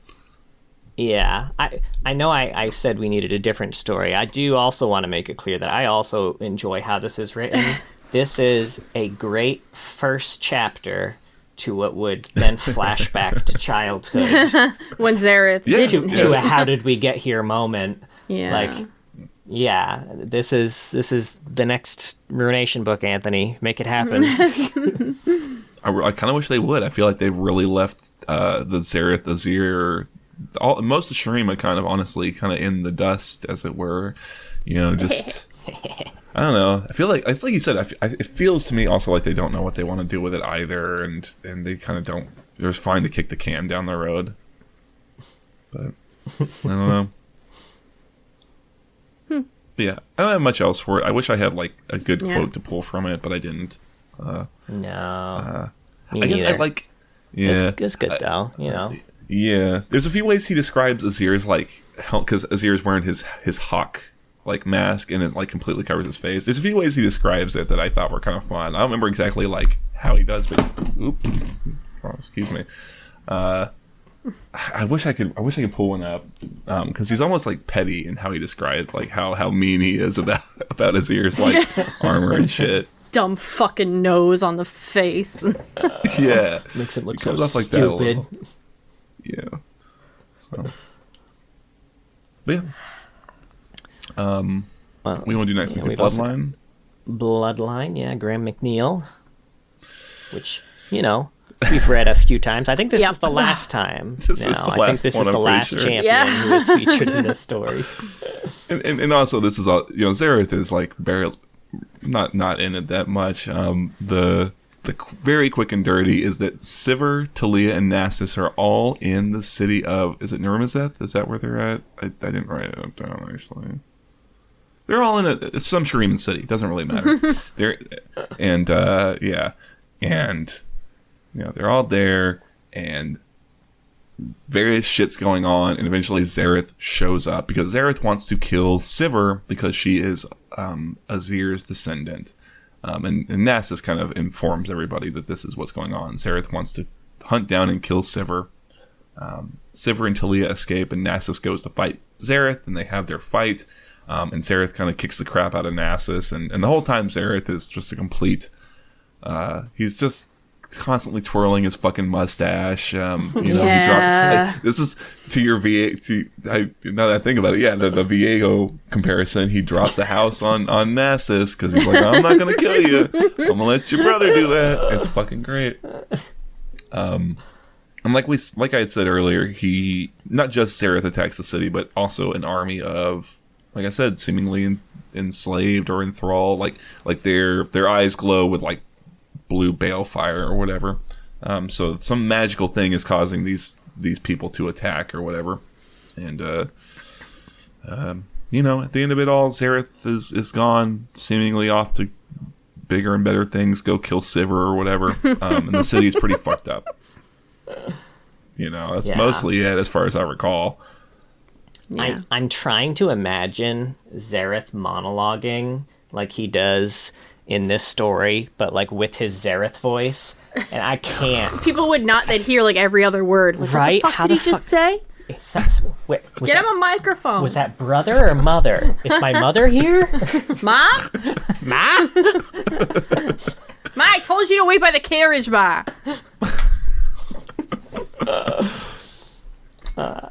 Yeah, I know I said we needed a different story. I do also want to make it clear that I also enjoy how this is written. This is a great first chapter to what would then flash back to childhood. When Xerath didn't. To a how did we get here moment. Yeah. Like, yeah, this is the next Ruination book, Anthony. Make it happen. I kind of wish they would. I feel like they've really left the Xerath, Azir, most of Shurima kind of honestly kind of in the dust, as it were. You know, just I don't know. I feel like it's like you said. It feels to me also like they don't know what they want to do with it either, and they kind of don't. They're just fine to kick the can down the road. But I don't know. But yeah, I don't have much else for it. I wish I had like a good quote to pull from it, but I didn't. No, me I guess neither. I like. Yeah, it's good though. You know. Yeah, there's a few ways he describes Azir's like, because Azir's wearing his hawk like mask and it like completely covers his face. There's a few ways he describes it that I thought were kind of fun. I don't remember exactly like how he does, but excuse me. I wish I could pull one up because he's almost like petty in how he describes like how mean he is about Azir's like armor and shit. Dumb fucking nose on the face. Yeah, Makes it look It so comes off like that a stupid. little. Yeah. So. But yeah. We want to do next week we've also Bloodline. Bloodline, yeah, Graham McNeil, which we've read a few times. I think this is the last time. This is the I think last this one, is the I'm last pretty sure. champion who is featured in this story. And also this is all Xerath is like very not in it that much. The very quick and dirty is that Sivir, Talia, and Nasus are all in the city of, is it Nurmazeth? Is that where they're at? I didn't write it down actually. They're all in some Shuriman city. Doesn't really matter. They're they're all there, and various shit's going on, and eventually Xerath shows up because Xerath wants to kill Sivir because she is Azir's descendant. And Nasus kind of informs everybody that this is what's going on. Xerath wants to hunt down and kill Sivir. Sivir and Talia escape, and Nasus goes to fight Xerath, and they have their fight. And Xerath kind of kicks the crap out of Nasus, and the whole time Xerath is just a complete. He's just constantly twirling his fucking mustache. He dropped. This is to your now that I think about it, the Viego comparison. He drops a house on Nasus because he's like, I'm not gonna kill you. I'm gonna let your brother do that. It's fucking great. And like I had said earlier, he not just Xerath attacks the city, but also an army of, like I said, seemingly enslaved or enthralled. Like their eyes glow with like blue balefire or whatever. So some magical thing is causing these people to attack or whatever. And at the end of it all, Xerath is gone, seemingly off to bigger and better things, go kill Sivir or whatever. And the city's pretty fucked up. That's mostly it as far as I recall. Yeah. I'm trying to imagine Xerath monologuing like he does in this story, but like with his Xerath voice, and I can't. People would not. They'd hear like every other word. Like, right? What the fuck did he just say? Get him a microphone. Was that brother or mother? Is my mother here? Mom? Ma? Ma, I told you to wait by the carriage bar.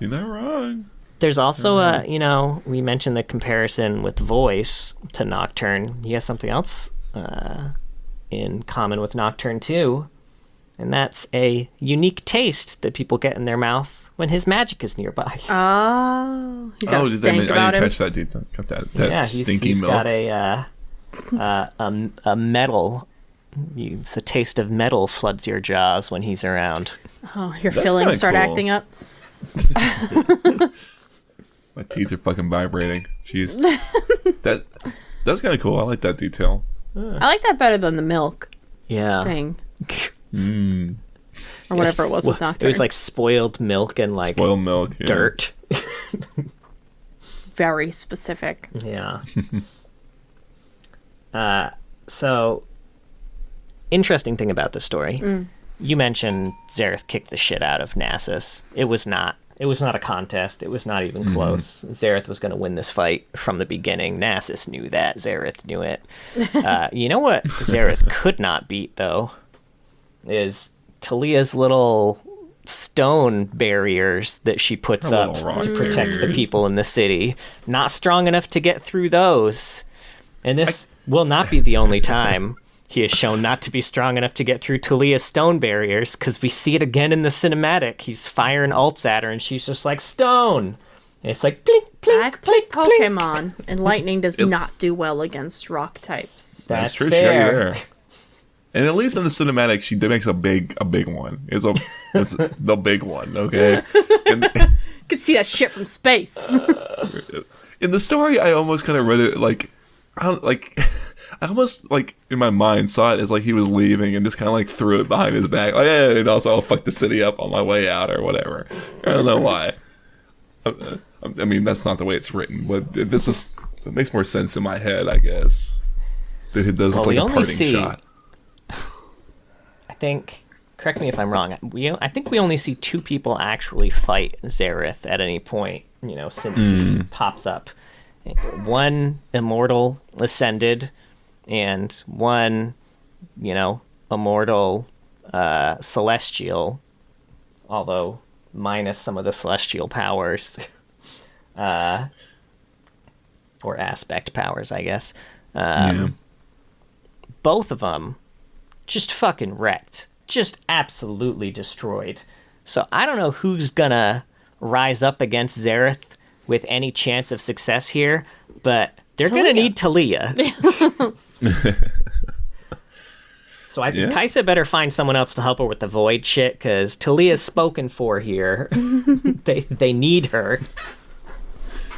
You're not wrong. There's also we mentioned the comparison with voice to Nocturne. He has something else in common with Nocturne too, and that's a unique taste that people get in their mouth when his magic is nearby. Oh, he's got a stank about him. I didn't catch that detail. Got that stinky he's milk. Got a metal. It's a taste of metal floods your jaws when he's around. Oh, your fillings start acting up. My teeth are fucking vibrating. Jeez. That's kind of cool. I like that detail. I like that better than the milk thing. Or whatever it was with Nocturne. It was like spoiled milk and like spoiled milk, dirt. Very specific. Yeah. So interesting thing about the story. You mentioned Xerath kicked the shit out of Nasus. It was not a contest. It was not even close. Xerath was going to win this fight from the beginning. Nasus knew that. Xerath knew it. You know what Xerath could not beat, though, is Talia's little stone barriers that she puts up to protect the people in the city. Not strong enough to get through those. And this will not be the only time he is shown not to be strong enough to get through Talia's stone barriers, because we see it again in the cinematic. He's firing ults at her, and she's just like, stone! And it's like, blink, blink, I've played blink, Pokemon, and lightning does not do well against rock types. That's true. fair. She got you there. And at least in the cinematic, she makes a big one. It's the big one, okay? And, You could see that shit from space. in the story, I almost kind of read it I almost, in my mind, saw it as, he was leaving and just kind of, threw it behind his back. Hey, and also I'll fuck the city up on my way out or whatever. I don't know why. I mean, that's not the way it's written, but it makes more sense in my head, I guess. That it does a parting shot. I think, correct me if I'm wrong, I think we only see 2 people actually fight Xerath at any point, since he pops up. One immortal ascended, and one, immortal celestial, although minus some of the celestial powers, or aspect powers, I guess. Both of them just fucking wrecked. Just absolutely destroyed. So I don't know who's gonna rise up against Xerath with any chance of success here, but they're gonna need Talia. So I think Kaisa better find someone else to help her with the void shit, because Talia's spoken for here. They need her.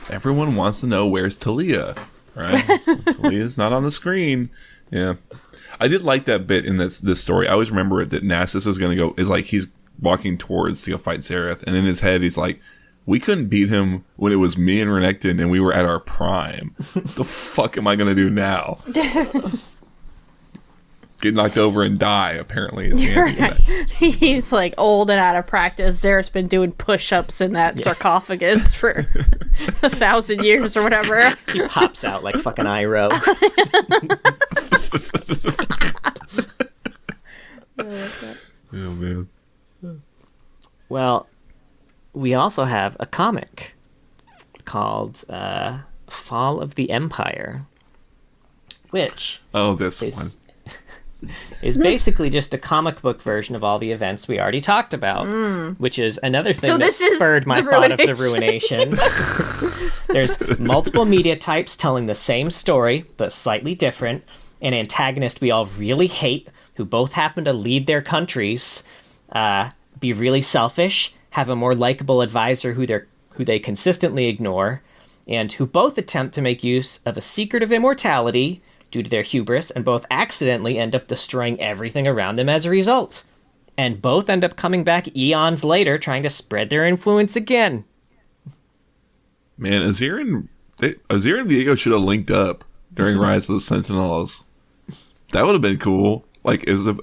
Everyone wants to know where's Talia, right? Talia's not on the screen. Yeah. I did like that bit in this story. I always remember it that Nasus was going to go, he's walking towards to go fight Xerath, and in his head he's like, we couldn't beat him when it was me and Renekton and we were at our prime. What the fuck am I going to do now? Get knocked over and die, apparently, is the answer to that. He's old and out of practice. Xerath's been doing push-ups in that sarcophagus for 1,000 years or whatever. He pops out like fucking Iroh. Oh, man. Well, we also have a comic called Fall of the Empire, which this one is basically just a comic book version of all the events we already talked about, which is another thing that spurred my thought of the Ruination. There's multiple media types telling the same story, but slightly different. An antagonist we all really hate, who both happen to lead their countries, be really selfish, have a more likable advisor who they consistently ignore, and who both attempt to make use of a secret of immortality due to their hubris, and both accidentally end up destroying everything around them as a result. And both end up coming back eons later trying to spread their influence again. Man, Azir and Viego should have linked up during Rise of the Sentinels. That would have been cool. As if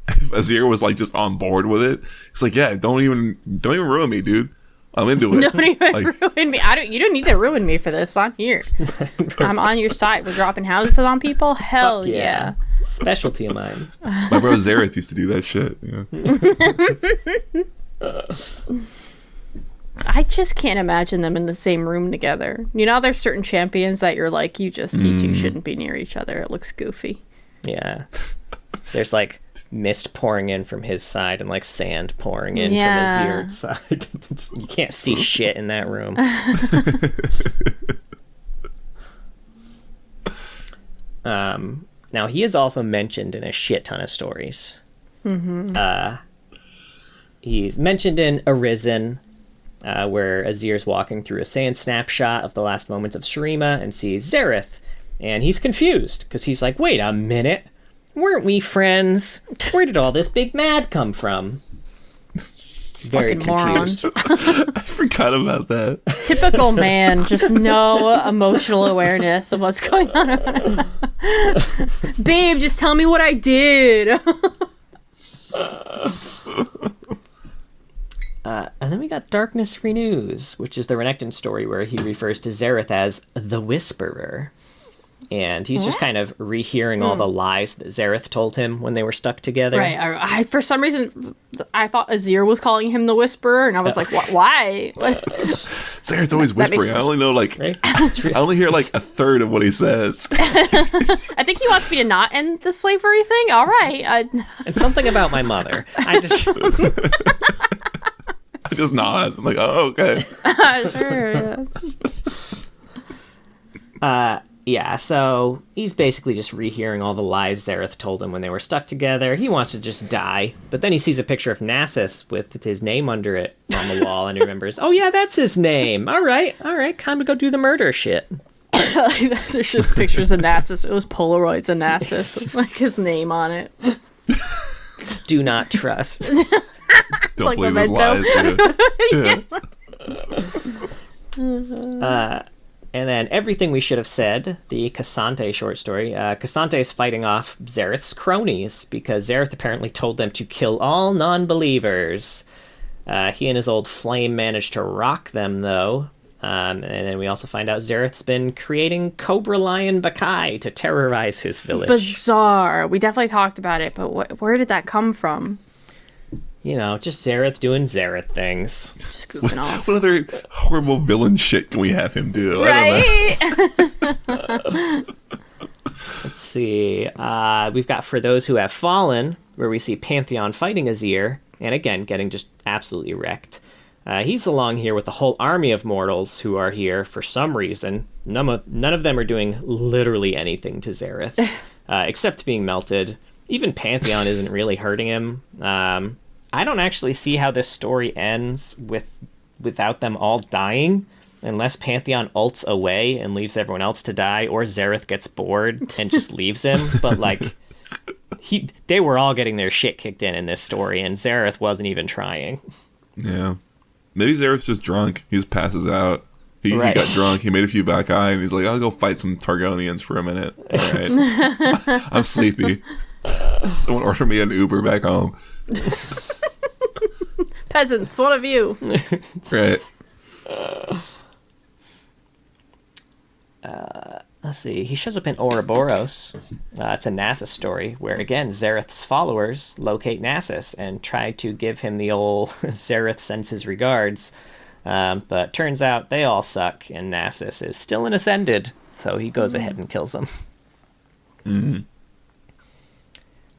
Azir was just on board with it. It's yeah, don't even ruin me, dude. I'm into it. Don't even ruin me. You don't need to ruin me for this. I'm here. I'm on your side. We're dropping houses on people. Hell yeah. Specialty of mine. My bro Xerath used to do that shit. Yeah. I just can't imagine them in the same room together. There's certain champions that you're you two shouldn't be near each other. It looks goofy. Yeah. There's mist pouring in from his side and sand pouring in from Azir's side. You can't see shit in that room. Now he is also mentioned in a shit ton of stories. He's mentioned in Arisen, where Azir's walking through a sand snapshot of the last moments of Shurima and sees Xerath, and he's confused because he's like, wait a minute, weren't we friends? Where did all this big mad come from? Very Fucking moron. confused. I forgot about that. Typical man, just no emotional awareness of what's going on. Babe, just tell me what I did. And then we got Darkness Renews, which is the Renekton story where he refers to Xerath as the Whisperer. And he's just kind of rehearing all the lies that Xerath told him when they were stuck together. Right. I for some reason, I thought Azir was calling him the Whisperer, and I was like, why? What? Xerath's always whispering. I only know, Right? I only hear, a third of what he says. I think he wants me to not end the slavery thing. All right. It's something about my mother. I just nod. I'm like, oh, okay. Sure. Yes. Yeah, so he's basically just rehearing all the lies Xerath told him when they were stuck together. He wants to just die, but then he sees a picture of Nasus with his name under it on the wall, and he remembers, oh yeah, that's his name. All right, time to go do the murder shit. There's just pictures of Nasus. It was Polaroids of Nasus with, like, his name on it. Do not trust. Don't like believe his Memento. lies. Yeah. And then Everything We Should Have Said, the Cassante short story. Cassante is fighting off Xerath's cronies because Xerath apparently told them to kill all non-believers. He and his old flame managed to rock them, though. And then we also find out Xerath's been creating Cobra Lion Bakai to terrorize his village. Bizarre. We definitely talked about it, but where did that come from? You know, just Xerath doing Xerath things. Just goofing off. What other horrible villain shit can we have him do? Right? I don't know. Let's see. We've got For Those Who Have Fallen, where we see Pantheon fighting Azir, and again, getting just absolutely wrecked. He's along here with a whole army of mortals who are here for some reason. None of them are doing literally anything to Xerath, except being melted. Even Pantheon isn't really hurting him. I don't actually see how this story ends without them all dying, unless Pantheon ults away and leaves everyone else to die, or Xerath gets bored and just leaves him. But they were all getting their shit kicked in this story, and Xerath wasn't even trying. Yeah. Maybe Xerath's just drunk. He just passes out. He Right. got drunk. He made a few Bakai, and he's like, I'll go fight some Targonians for a minute. All right. I'm sleepy. Someone order me an Uber back home. Peasants, what of you? Right. Let's see. He shows up in Ouroboros. It's a Nasus story where, again, Xerath's followers locate Nasus and try to give him the old Xerath sends his regards. But turns out they all suck, and Nasus is still an Ascended, so he goes ahead and kills them. Mm-hmm.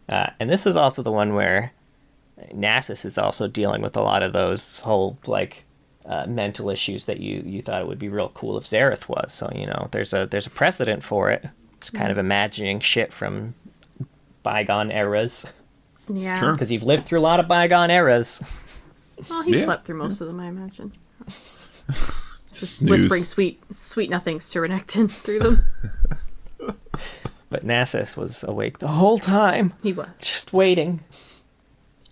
And this is also the one where Nasus is also dealing with a lot of those whole, mental issues that you thought it would be real cool if Xerath was. So, there's a precedent for it. Just kind of imagining shit from bygone eras. Yeah. Sure. Because you've lived through a lot of bygone eras. Well, he Yeah. slept through most of them, I imagine. Just Snooze. whispering sweet nothings to Renekton through them. But Nasus was awake the whole time. He was. Just waiting.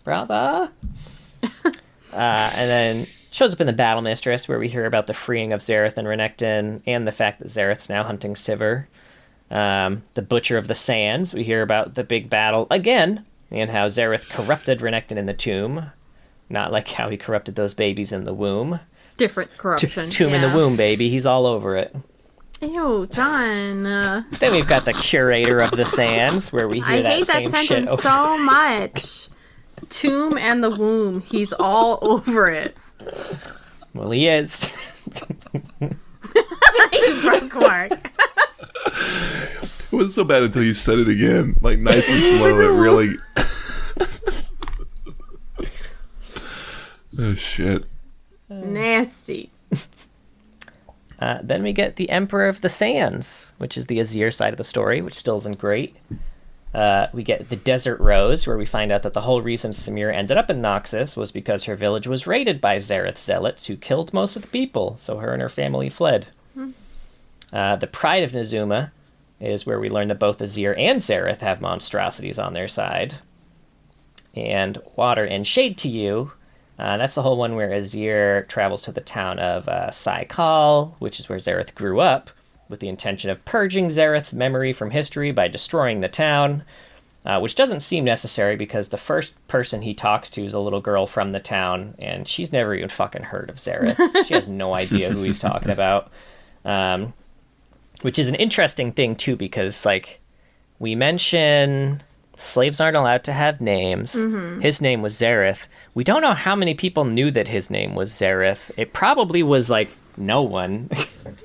Brother. And then shows up in the Battle Mistress, where we hear about the freeing of Xerath and Renekton, and the fact that Xerath's now hunting Sivir. The Butcher of the Sands, we hear about the big battle again, and how Xerath corrupted Renekton in the tomb. Not like how he corrupted those babies in the womb. Different corruption. Tomb in the womb, baby. He's all over it. Ew, John. Then we've got the Curator of the Sands, where we hear I that hate that same shit sentence over. so much. Tomb and the womb. He's all over it. Well, he is. You broke Mark. It wasn't so bad until you said it again. Nice and slow. It really... Oh, shit. Nasty. Then we get the Emperor of the Sands, which is the Azir side of the story, which still isn't great. We get the Desert Rose, where we find out that the whole reason Samira ended up in Noxus was because her village was raided by Xerath zealots who killed most of the people, so her and her family fled. The Pride of Nazuma is where we learn that both Azir and Xerath have monstrosities on their side. And Water and Shade to You, That's the whole one where Azir travels to the town of Saikal, which is where Xerath grew up, with the intention of purging Xerath's memory from history by destroying the town, which doesn't seem necessary because the first person he talks to is a little girl from the town, and she's never even fucking heard of Xerath. She has no idea who he's talking about, which is an interesting thing, too, because, like, we mention slaves aren't allowed to have names. Mm-hmm. His name was Xerath. We don't know how many people knew that his name was Xerath. It probably was, like, no one.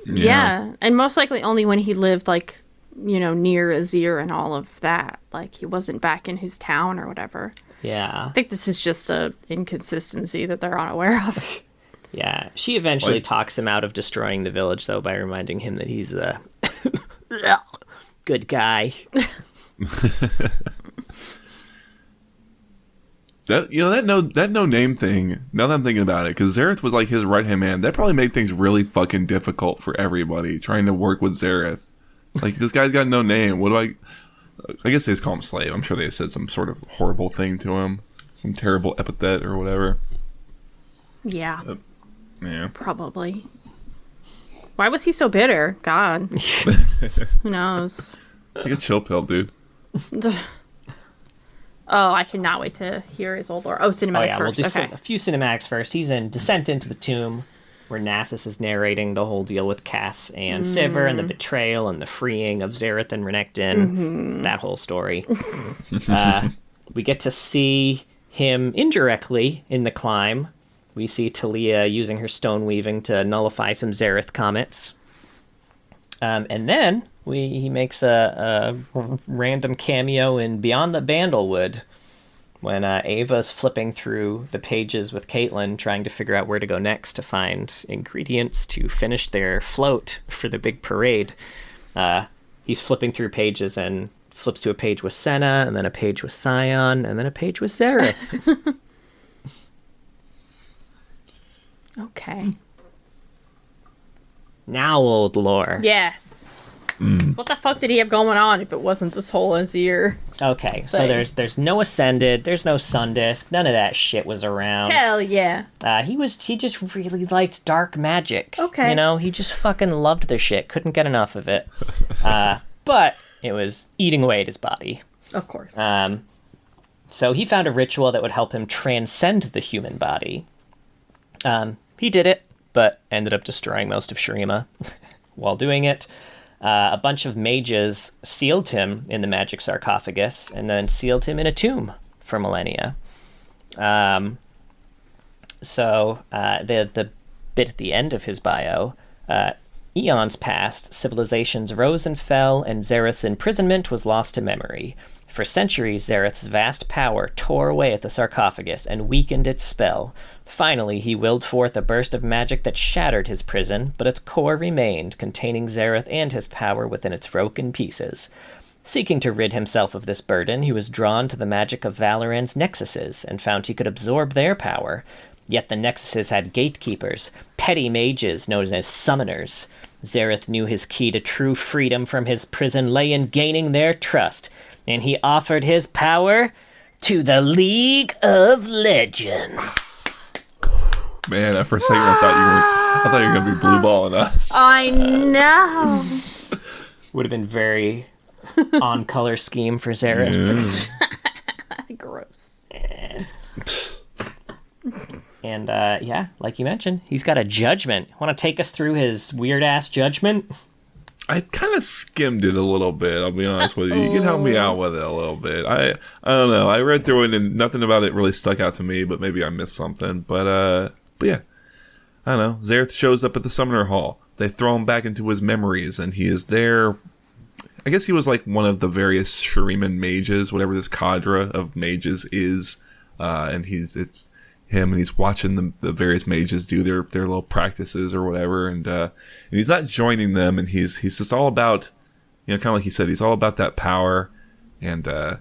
Yeah, and most likely only when he lived, like, you know, near Azir and all of that. Like, he wasn't back in his town or whatever. Yeah. I think this is just a inconsistency that they're unaware of. Yeah. She eventually talks him out of destroying the village, though, by reminding him that he's a good guy. That no name thing, now that I'm thinking about it, because Xerath was like his right-hand man, that probably made things really fucking difficult for everybody trying to work with Xerath. Like, this guy's got no name. What do I guess they just call him slave. I'm sure they said some sort of horrible thing to him. Some terrible epithet or whatever. Yeah. Yeah. Probably. Why was he so bitter? God. Who knows? Take a chill pill, dude. Oh, I cannot wait to hear his old lore. Oh, cinematic first. We'll do a few cinematics first. He's in Descent into the Tomb, where Nasus is narrating the whole deal with Cass and Sivir and the betrayal and the freeing of Xerath and Renekton. Mm-hmm. That whole story. We get to see him indirectly in the climb. We see Talia using her stone weaving to nullify some Xerath comets. And then he makes a random cameo in Beyond the Bandlewood when Ava's flipping through the pages with Caitlyn, trying to figure out where to go next to find ingredients to finish their float for the big parade. He's flipping through pages and flips to a page with Senna, and then a page with Sion, and then a page with Xerath. Okay. Now old lore. Yes. What the fuck did he have going on if it wasn't this whole Azir? Okay, so there's no Ascended, there's no Sundisk, none of that shit was around. Hell yeah. He just really liked dark magic. Okay. You know, he just fucking loved the shit, couldn't get enough of it. But it was eating away at his body. Of course. So he found a ritual that would help him transcend the human body. He did it, but ended up destroying most of Shurima while doing it. A bunch of mages sealed him in the magic sarcophagus and then sealed him in a tomb for millennia. So the bit at the end of his bio, eons passed, civilizations rose and fell, and Xerath's imprisonment was lost to memory. For centuries, Xerath's vast power tore away at the sarcophagus and weakened its spell. Finally, he willed forth a burst of magic that shattered his prison, but its core remained, containing Xerath and his power within its broken pieces. Seeking to rid himself of this burden, he was drawn to the magic of Valorant's nexuses and found he could absorb their power. Yet the nexuses had gatekeepers, petty mages known as summoners. Xerath knew his key to true freedom from his prison lay in gaining their trust, and he offered his power to the League of Legends. Man, for a second I thought you were gonna be blue balling us. I know. Would have been very on color scheme for Xerath. Yeah. Gross. And like you mentioned, he's got a judgment. Want to take us through his weird ass judgment? I kind of skimmed it a little bit, I'll be honest with you. You can help me out with it a little bit. I don't know. I read through it and nothing about it really stuck out to me, but maybe I missed something. But yeah. I don't know. Xerath shows up at the Summoner Hall. They throw him back into his memories, and he is there. I guess he was like one of the various Shuriman mages, whatever this cadre of mages is. And it's him, and he's watching the various mages do their little practices or whatever, and he's not joining them, and he's just all about, kind of like he said, he's all about that power, and the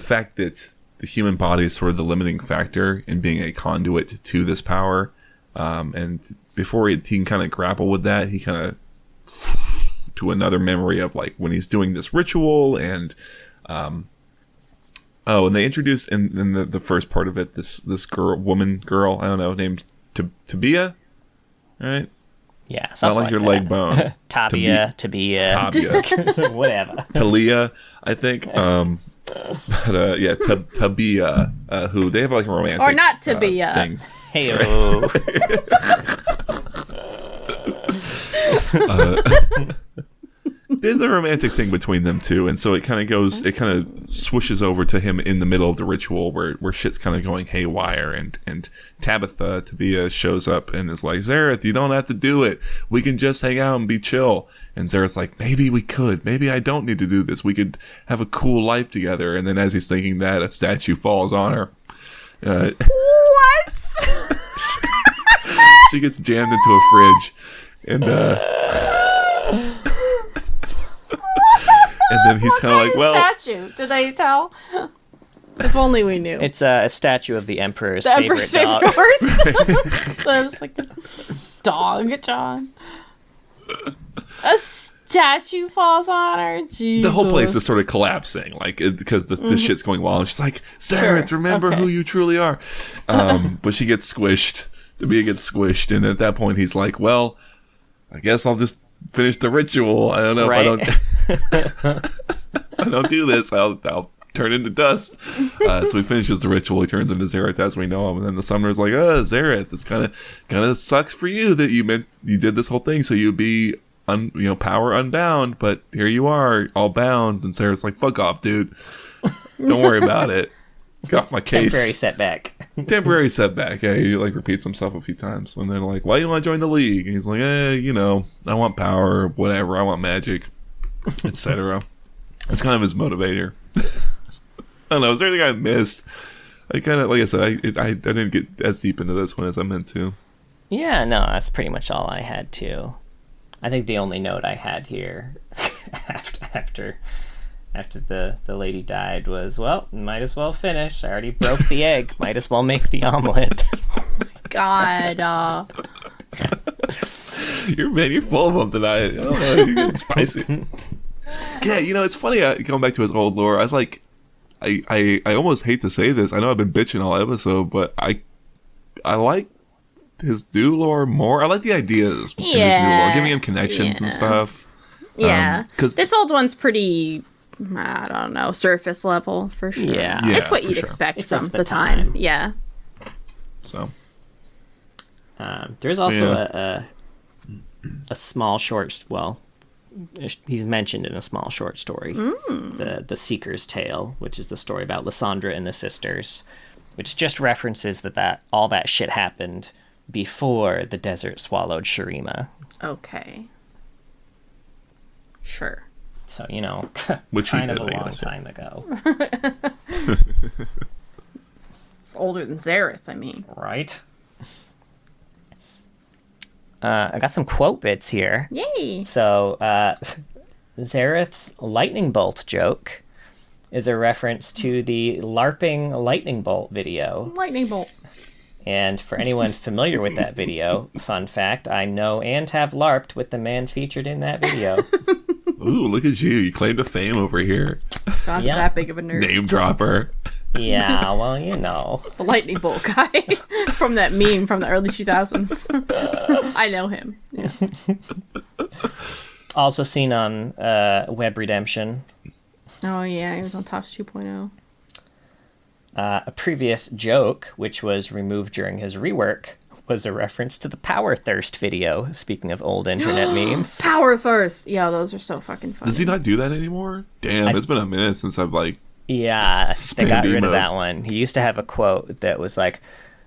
fact that the human body is sort of the limiting factor in being a conduit to this power, and before he can kind of grapple with that, he kind of to another memory of like when he's doing this ritual, and Oh, and they introduced in the first part of it this girl, I don't know, named Tabia, right? Yeah, Not something like your that. leg bone. Tabia, whatever. Talia, I think. But yeah, Tabia, who they have like a romantic Or not Tabia. thing. Heyo. There's a romantic thing between them two, and so it kind of swooshes over to him in the middle of the ritual where shit's kind of going haywire, and Tabia shows up and is like, Xerath, you don't have to do it. We can just hang out and be chill. And Xerath's like, maybe we could. Maybe I don't need to do this. We could have a cool life together. And then as he's thinking that, a statue falls on her. What? She gets jammed into a fridge, and and then he's kind of like, well, statue? Did they tell? If only we knew. It's a statue of the Emperor's favorite dog. horse. So it's like a dog, John. A statue falls on her. Jesus. the whole place is sort of collapsing, like because the shit's going wild. And she's like, Xerath, remember who you truly are. But she gets squished. Tabia gets squished, and at that point, he's like, well, I guess I'll just finish the ritual. I don't know if I don't do this, I'll turn into dust. So he finishes the ritual. He turns into Xerath as we know him, and then the summoner's like, Xerath, it's kind of sucks for you that you did this whole thing so you'd be power unbound, but here you are all bound. And Xerath's like, fuck off, dude, don't worry about it, get off my case. Temporary setback. Yeah, he like repeats himself a few times, and they're like, why do you want to join the league? And he's like, I want power, whatever, I want magic, etc. It's kind of his motivator. I don't know, is there anything I missed? I kind of, like I said, I didn't get as deep into this one as I meant to. Yeah, no, that's pretty much all I had too. I think the only note I had here after the lady died was, well, might as well finish. I already broke the egg. Might as well make the omelet. God. You're full of them tonight. I don't know, you're getting spicy. Yeah, it's funny, going back to his old lore, I was like, I almost hate to say this. I know I've been bitching all episode, but I like his new lore more. I like the ideas in his new lore, giving him connections and stuff. Yeah. Because this old one's pretty, I don't know, surface level for sure. Yeah. It's what you'd sure. expect It's from of the the time. time. Yeah. So There's also a small short, he's mentioned in a small short story, the Seeker's Tale, which is the story about Lysandra and the sisters, which just references that all that shit happened before the desert swallowed Shurima. Okay. Sure. So, Which kind of a long time ago. It's older than Xerath, I mean. Right? I got some quote bits here. Yay! So, Xerath's lightning bolt joke is a reference to the LARPing lightning bolt video. Lightning bolt. And for anyone familiar with that video, fun fact, I know and have LARPed with the man featured in that video. ooh, look at you! You claimed to fame over here. God's Yeah. that big of a nerd. Name dropper. Yeah, well, The lightning bolt guy from that meme from the early 2000s. I know him. Yeah. Also seen on Web Redemption. Oh, yeah, he was on Tosh 2.0. A previous joke, which was removed during his rework, was a reference to the Power Thirst video, speaking of old internet memes. Power Thirst! Yeah, those are so fucking funny. Does he not do that anymore? Damn, it's been a minute since I've Yeah, they got rid of emotes. that one. He used to have a quote that was like,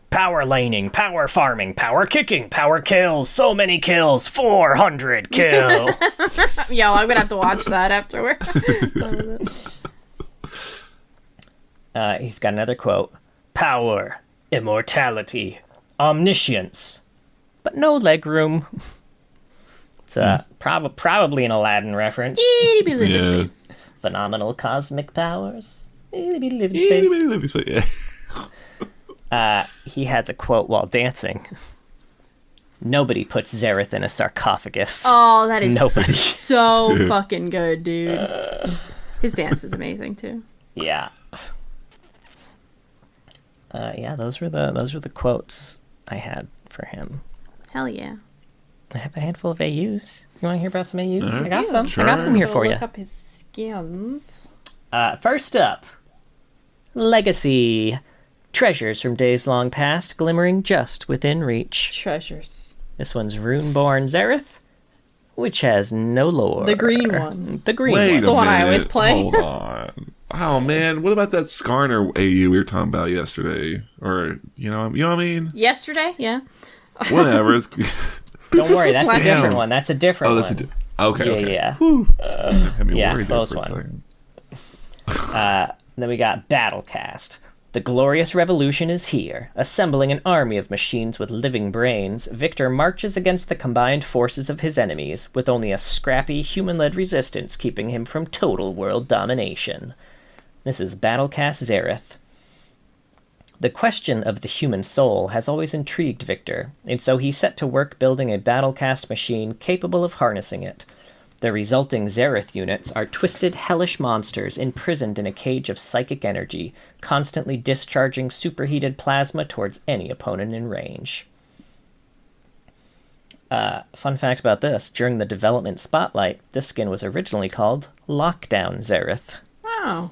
power laning, power farming, power kicking, power kills, so many kills, 400 kills. Yo, I'm gonna have to watch that afterward. He's got another quote, power, immortality, omniscience, but no legroom. It's probably an Aladdin reference. Yeah. Phenomenal cosmic powers. Space. He has a quote while dancing. Nobody puts Xerath in a sarcophagus. Oh, that is Nobody. so fucking good, dude. His dance is amazing, too. Yeah. Yeah, those were the quotes I had for him. Hell yeah. I have a handful of AUs. You want to hear about some AUs? I got some. Sure. I got some here for you. Look up his skins. First up, Legacy. Treasures from days long past, glimmering just within reach. Treasures. This one's Runeborn Xerath, which has no lore. The green one. The green Wait one. a the one I minute. always play. Hold on. Oh man, what about that Skarner AU we were talking about yesterday? Or you know what I mean? Yesterday, yeah. Whatever. Don't worry, that's a Damn. different one. That's a different Oh, one. that's okay. Yeah, Okay. yeah. Whew. Had me yeah, worried there close for a one. second. Then we got Battlecast. The glorious revolution is here. Assembling an army of machines with living brains, Victor marches against the combined forces of his enemies, with only a scrappy, human-led resistance keeping him from total world domination. This is Battlecast Xerath. The question of the human soul has always intrigued Victor, and so he set to work building a Battlecast machine capable of harnessing it. The resulting Xerath units are twisted, hellish monsters imprisoned in a cage of psychic energy, constantly discharging superheated plasma towards any opponent in range. Fun fact about this, during the development spotlight, this skin was originally called Lockdown Xerath. Oh.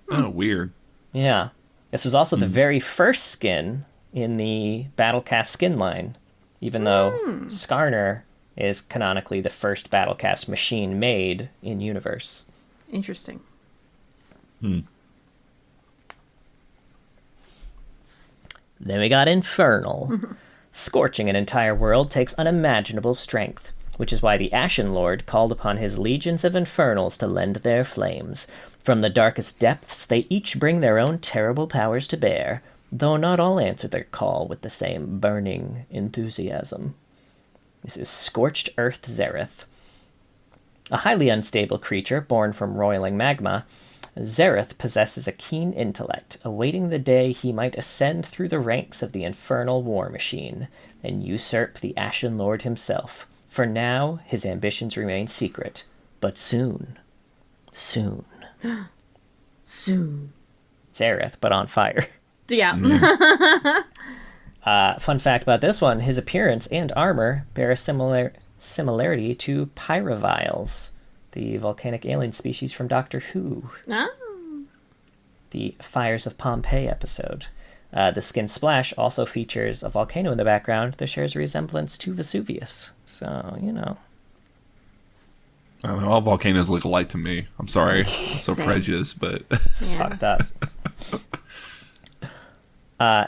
Oh, weird. Yeah. This was also the very first skin in the Battlecast skin line, even though Skarner is canonically the first Battlecast machine made in universe. Interesting. Then we got Infernal. Scorching an entire world takes unimaginable strength, which is why the Ashen Lord called upon his legions of Infernals to lend their flames. From the darkest depths, they each bring their own terrible powers to bear, though not all answer their call with the same burning enthusiasm. This is Scorched Earth Xerath. A highly unstable creature born from roiling magma, Xerath possesses a keen intellect, awaiting the day he might ascend through the ranks of the infernal war machine and usurp the Ashen Lord himself. For now, his ambitions remain secret, but soon, soon. Soon. Xerath, but on fire. Yeah. Fun fact about this one, his appearance and armor bear a similarity to pyroviles, the volcanic alien species from Doctor Who. Oh. The Fires of Pompeii episode. The skin splash also features a volcano in the background that shares a resemblance to Vesuvius. So, you know. I don't know. All volcanoes look alike to me. I'm sorry. I'm so Same. prejudiced, but Yeah. Fucked up.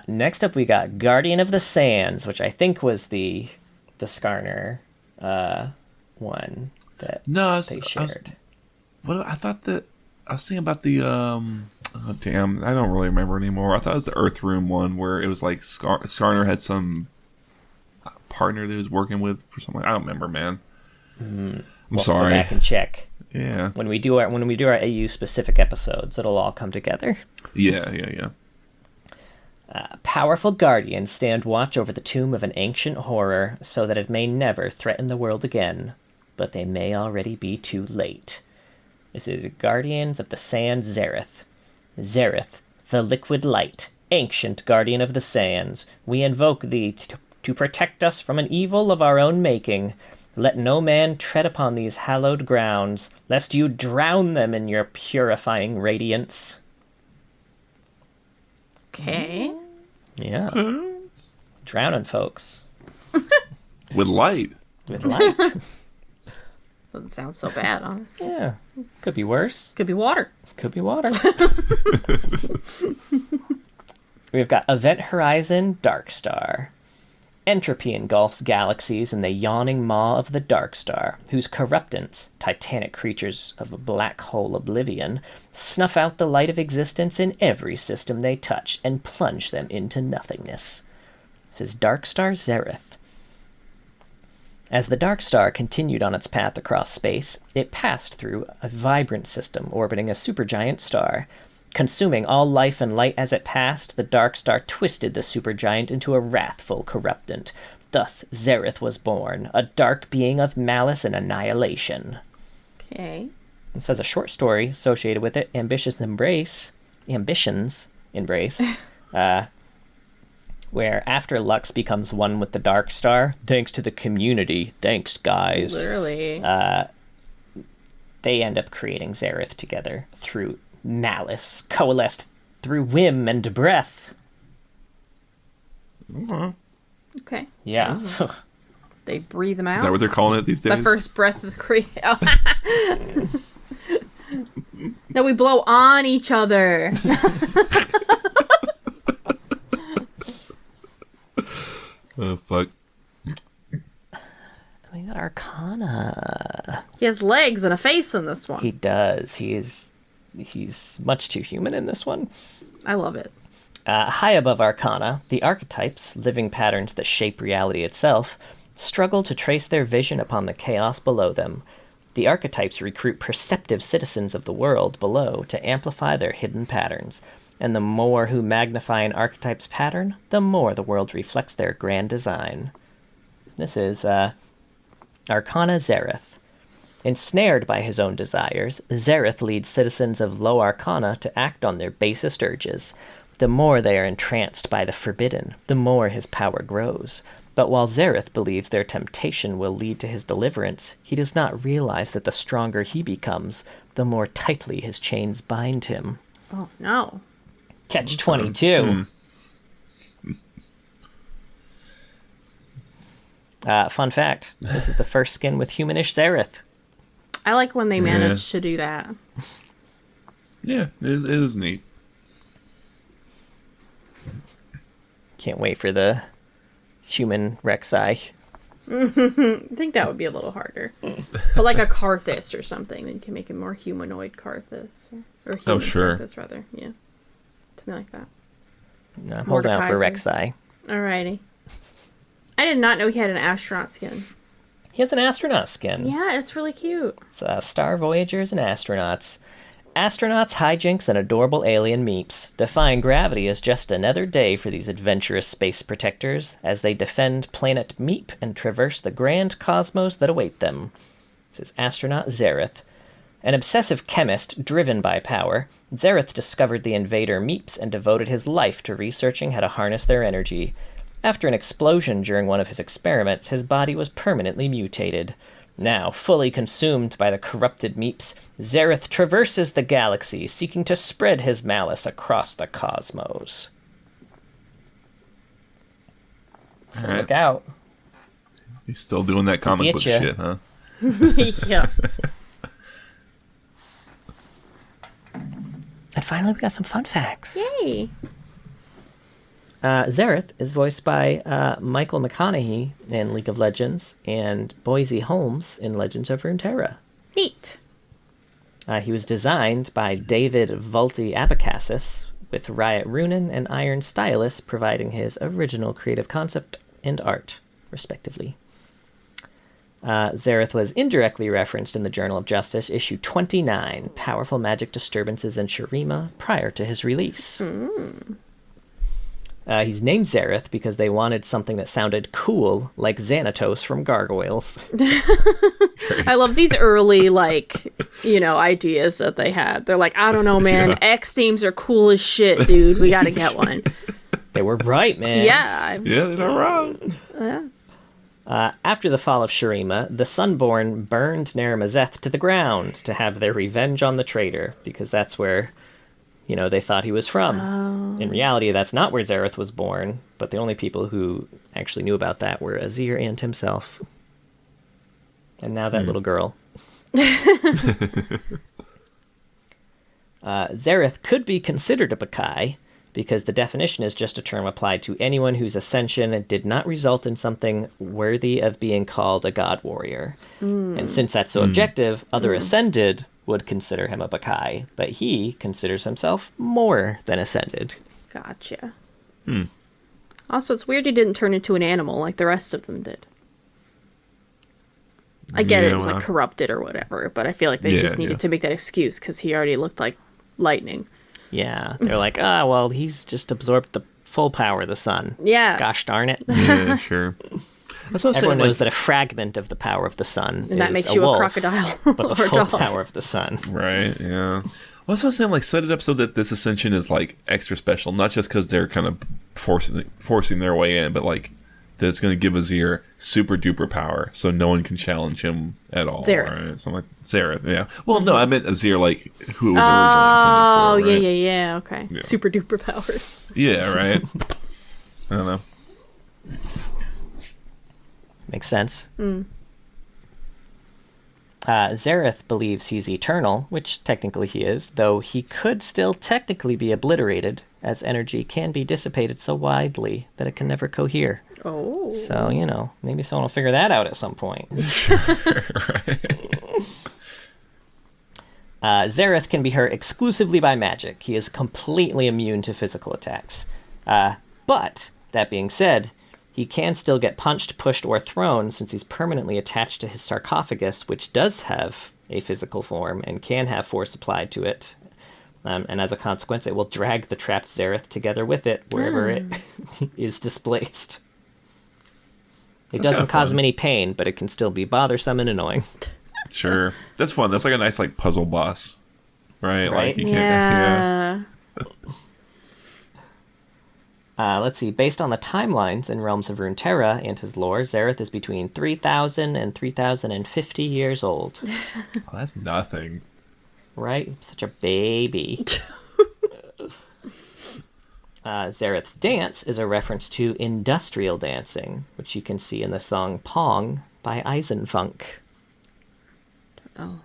Next up, we got Guardian of the Sands, which I think was the Skarner one that no, they shared. I thought that I was thinking about the oh damn, I don't really remember anymore. I thought it was the Earth Room one where it was like Skarner had some partner that he was working with for something. I don't remember, man. I'm We'll sorry. Go back and check. Yeah. When we do our AU specific episodes, it'll all come together. Yeah. Powerful guardians stand watch over the tomb of an ancient horror so that it may never threaten the world again, but they may already be too late. This is Guardians of the Sands Xerath. Xerath, the liquid light, ancient guardian of the sands, we invoke thee to protect us from an evil of our own making. Let no man tread upon these hallowed grounds, lest you drown them in your purifying radiance. Okay. Yeah. Drowning folks. With light. With light. Doesn't sound so bad, honestly. Yeah. Could be worse. Could be water. Could be water. We've got Event Horizon Darkstar. Entropy engulfs galaxies in the yawning maw of the Darkstar, whose corruptants, titanic creatures of a black hole oblivion, snuff out the light of existence in every system they touch and plunge them into nothingness. This is Darkstar Xerath. As the Darkstar continued on its path across space, it passed through a vibrant system orbiting a supergiant star. Consuming all life and light as it passed, the Darkstar twisted the supergiant into a wrathful corruptant. Thus Xerath was born, a dark being of malice and annihilation. Okay. It says a short story associated with it, Ambitions Embrace, where after Lux becomes one with the Dark Star, thanks to the community, thanks guys, Literally. they end up creating Xerath together through malice, coalesced through whim and breath. Okay. Yeah. They breathe them out. Is that what they're calling it these days? The first breath of the creation. No, we blow on each other. Oh, fuck. We got Arcana. He has legs and a face in this one. He does. He's much too human in this one. I love it. High above Arcana, the archetypes, living patterns that shape reality itself, struggle to trace their vision upon the chaos below them. The archetypes recruit perceptive citizens of the world below to amplify their hidden patterns, and the more who magnify an archetype's pattern, the more the world reflects their grand design. This is Arcana Xerath. Ensnared by his own desires, Xerath leads citizens of low Arcana to act on their basest urges. The more they are entranced by the forbidden, the more his power grows. But while Xerath believes their temptation will lead to his deliverance, he does not realize that the stronger he becomes, the more tightly his chains bind him. Oh, no. Catch 22. Fun fact, this is the first skin with humanish Xerath. I like when they manage to do that. Yeah, it is neat. Can't wait for the human Rek'Sai. I think that would be a little harder. But like a Karthus or something, then you can make a more humanoid Karthus. Or human sure. Karthus, rather. Yeah. Something like that. No, I'm holding out for Rek'Sai. Alrighty. I did not know he had an astronaut skin. He has an astronaut skin. Yeah, it's really cute. It's Star Voyagers and Astronauts. Astronauts, hijinks, and adorable alien meeps. Defying gravity is just another day for these adventurous space protectors as they defend planet Meep and traverse the grand cosmos that await them. This is Astronaut Xerath. An obsessive chemist driven by power, Xerath discovered the invader Meeps and devoted his life to researching how to harness their energy. After an explosion during one of his experiments, his body was permanently mutated. Now, fully consumed by the corrupted Meeps, Xerath traverses the galaxy, seeking to spread his malice across the cosmos. So All right. look out. He's still doing that comic book ya. shit, huh? Yeah. And finally, we got some fun facts. Yay. Xerath is voiced by Michael McConaughey in League of Legends and Boise Holmes in Legends of Runeterra. Neat. He was designed by David Vulti Abacassis, with Riot Runin and Iron Stylus providing his original creative concept and art, respectively. Xerath was indirectly referenced in the Journal of Justice, issue 29, Powerful Magic Disturbances in Shurima, prior to his release. He's named Xerath because they wanted something that sounded cool, like Xanatos from Gargoyles. I love these early, ideas that they had. They're like, I don't know, man. Yeah. X themes are cool as shit, dude. We gotta get one. They were right, man. Yeah. Yeah, they're not wrong. Yeah. After the fall of Shurima, the Sunborn burned Naramazeth to the ground to have their revenge on the traitor, because that's where, they thought he was from. In reality, that's not where Xerath was born, but the only people who actually knew about that were Azir and himself. And now that little girl. Xerath could be considered a Bakai, because the definition is just a term applied to anyone whose ascension did not result in something worthy of being called a god warrior. And since that's so objective, other ascended would consider him a Bakai, but he considers himself more than ascended. Gotcha. Also, it's weird he didn't turn into an animal like the rest of them did. I get it was corrupted or whatever, but I feel like they just needed to make that excuse because he already looked like lightning. Yeah, they're like, well, he's just absorbed the full power of the sun. Yeah. Gosh darn it. Yeah, sure. That's what I'm Everyone saying, knows that a fragment of the power of the sun And that is makes a you wolf, a crocodile. but the or a full dog. power of the sun. Right, yeah. Well, that's what I'm saying. Like, set it up so that this ascension is like extra special, not just because they're kind of forcing their way in, but like that it's going to give Azir super duper power, so no one can challenge him at all. Xerath. Right? So like Xerath, yeah. Well, no, I meant Azir, like who it was Oh, originally intended for. Right? yeah. Okay. Yeah. Super duper powers. Yeah, right. I don't know. Makes sense. Xerath believes he's eternal, which technically he is, though he could still technically be obliterated, as energy can be dissipated so widely that it can never cohere. Oh. So, maybe someone will figure that out at some point. Xerath can be hurt exclusively by magic. He is completely immune to physical attacks. But, that being said, he can still get punched, pushed, or thrown since he's permanently attached to his sarcophagus, which does have a physical form and can have force applied to it. And as a consequence, it will drag the trapped Xerath together with it wherever it is displaced. It doesn't cause him any pain, but it can still be bothersome and annoying. Sure. That's fun. That's like a nice like puzzle boss. Right? Like you can't Yeah. Let's see. Based on the timelines in Realms of Runeterra and his lore, Xerath is between 3,000 and 3,050 years old. Oh, that's nothing. Right? Such a baby. Xerath's dance is a reference to industrial dancing, which you can see in the song Pong by Eisenfunk. Oh.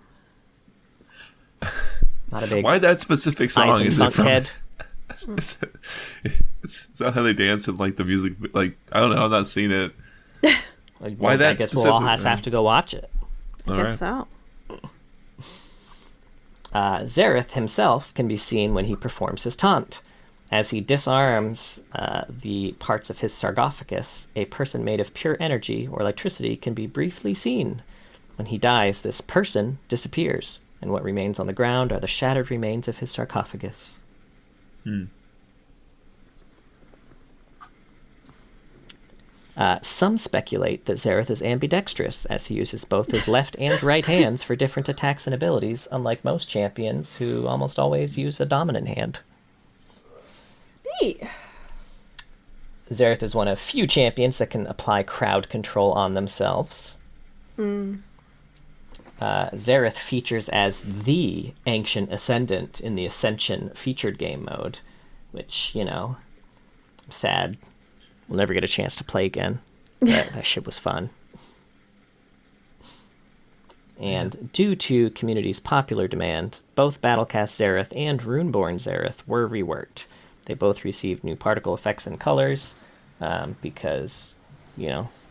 Not a big Why that specific song? Is it Eisenfunk from? head. Is that how they dance in like the music? Like I don't know. I've not seen it. Why I that guess we'll all specific- have to go watch it. I guess so. Xerath himself can be seen when he performs his taunt. As he disarms the parts of his sarcophagus, a person made of pure energy or electricity can be briefly seen. When he dies, this person disappears, and what remains on the ground are the shattered remains of his sarcophagus. Some speculate that Xerath is ambidextrous, as he uses both his left and right hands for different attacks and abilities, unlike most champions who almost always use a dominant hand. Neat. Xerath is one of few champions that can apply crowd control on themselves. Xerath features as the Ancient Ascendant in the Ascension featured game mode, which, I'm sad. We'll never get a chance to play again. That shit was fun. And due to community's popular demand, both Battlecast Xerath and Runeborn Xerath were reworked. They both received new particle effects and colors because,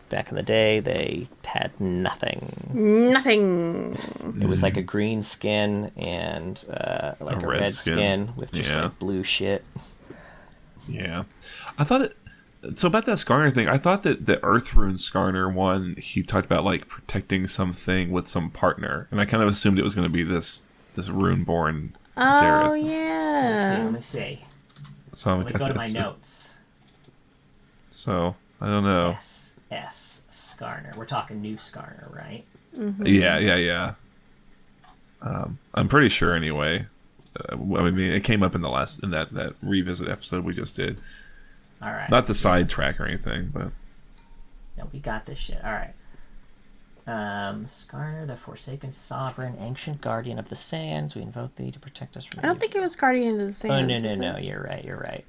back in the day, they had nothing. Nothing. It was like a green skin and like a red skin with just like blue shit. Yeah. I thought it... So about that Skarner thing, I thought that the Earth Rune Skarner one, he talked about like protecting something with some partner. And I kind of assumed it was going to be this Runeborn Xerath. Oh, yeah. Let me see. So Let me go to my notes. So, I don't know. SS Skarner. We're talking new Skarner, right? Mm-hmm. Yeah. I'm pretty sure anyway. I mean, it came up in that revisit episode we just did. All right. Not the sidetrack or anything, but No, we got this shit. All right. Skarner, the Forsaken Sovereign, Ancient Guardian of the Sands. We invoke thee to protect us from. I don't think it was Guardian of the Sands. Oh no! You're right.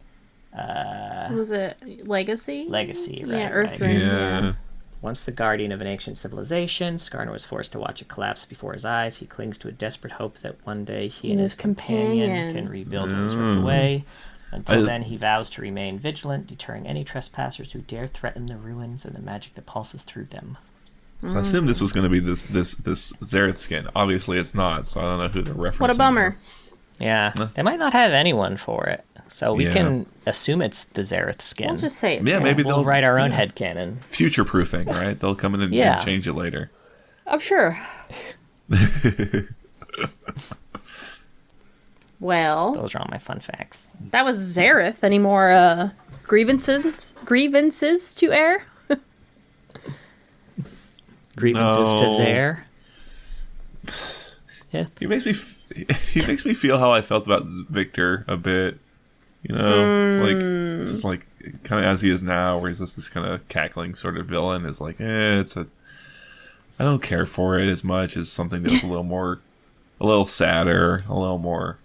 Was it Legacy? Legacy, right? Yeah, Earth right. Ring. yeah. Once the guardian of an ancient civilization, Skarner was forced to watch it collapse before his eyes. He clings to a desperate hope that one day he and his companion can rebuild what was ripped away. Until then, he vows to remain vigilant, deterring any trespassers who dare threaten the ruins and the magic that pulses through them. So I assumed this was going to be this Xerath skin. Obviously, it's not. So I don't know who they're referencing. What a bummer. Yeah, they might not have anyone for it, so we can assume it's the Xerath skin. We'll just say it's Yeah, maybe We'll they'll write our own headcanon. future proofing, right? They'll come in and change it later. I'm sure. Well, Those are all my fun facts. that was Xerath. Any more grievances to air? Grievances to No. Xer. Myth. He makes me feel how I felt about Victor a bit. You know, like just like kind of as he is now, where he's just this kind of cackling sort of villain. Is like, I don't care for it as much as something that's a little sadder, a little more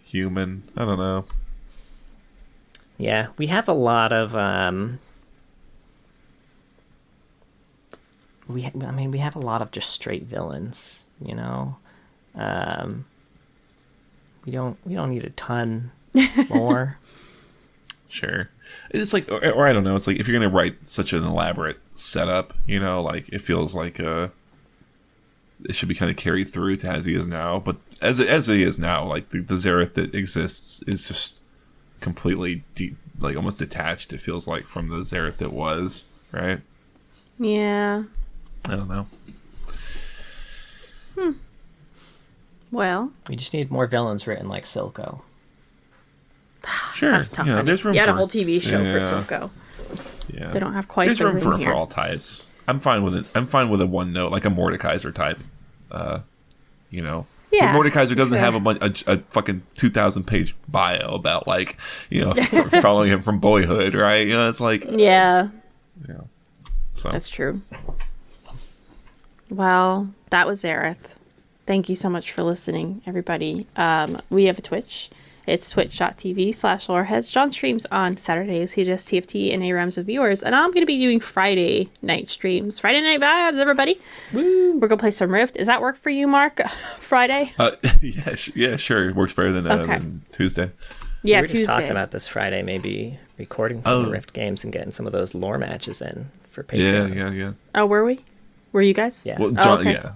human. I don't know. Yeah, we have a lot of we have a lot of just straight villains, you know. We don't need a ton more. Sure. It's like, or I don't know. It's like if you're gonna write such an elaborate setup, you know, like it feels like it should be kind of carried through to as he is now. But as he is now, like the Xerath that exists is just completely like almost detached. It feels like from the Xerath that was, right? Yeah. I don't know. Well, we just need more villains written like Silco. Sure. That's tough. Yeah, there's room you had for a whole TV show for Silco. Yeah. They don't have quite there's the room here. for all types. I'm fine with it. I'm fine with a one note, like a Mordekaiser type. You know. Yeah. But Mordekaiser doesn't have a fucking 2,000 page bio about like, you know, following him from boyhood, right? You know, it's like Yeah. Yeah. So That's true. Well, that was Xerath. Thank you so much for listening, everybody. We have a Twitch. It's twitch.tv/loreheads. John streams on Saturdays. He does TFT and ARAMs with viewers. And I'm going to be doing Friday night streams. Friday night vibes, everybody. Woo. We're going to play some Rift. Does that work for you, Mark? Friday? Yeah, sure. It works better than Tuesday. Yeah, we were Tuesday. just talking about this Friday, maybe recording some Rift games and getting some of those lore matches in for Patreon. Yeah. Oh, were we? Were you guys? Yeah. Well, John, okay. yeah.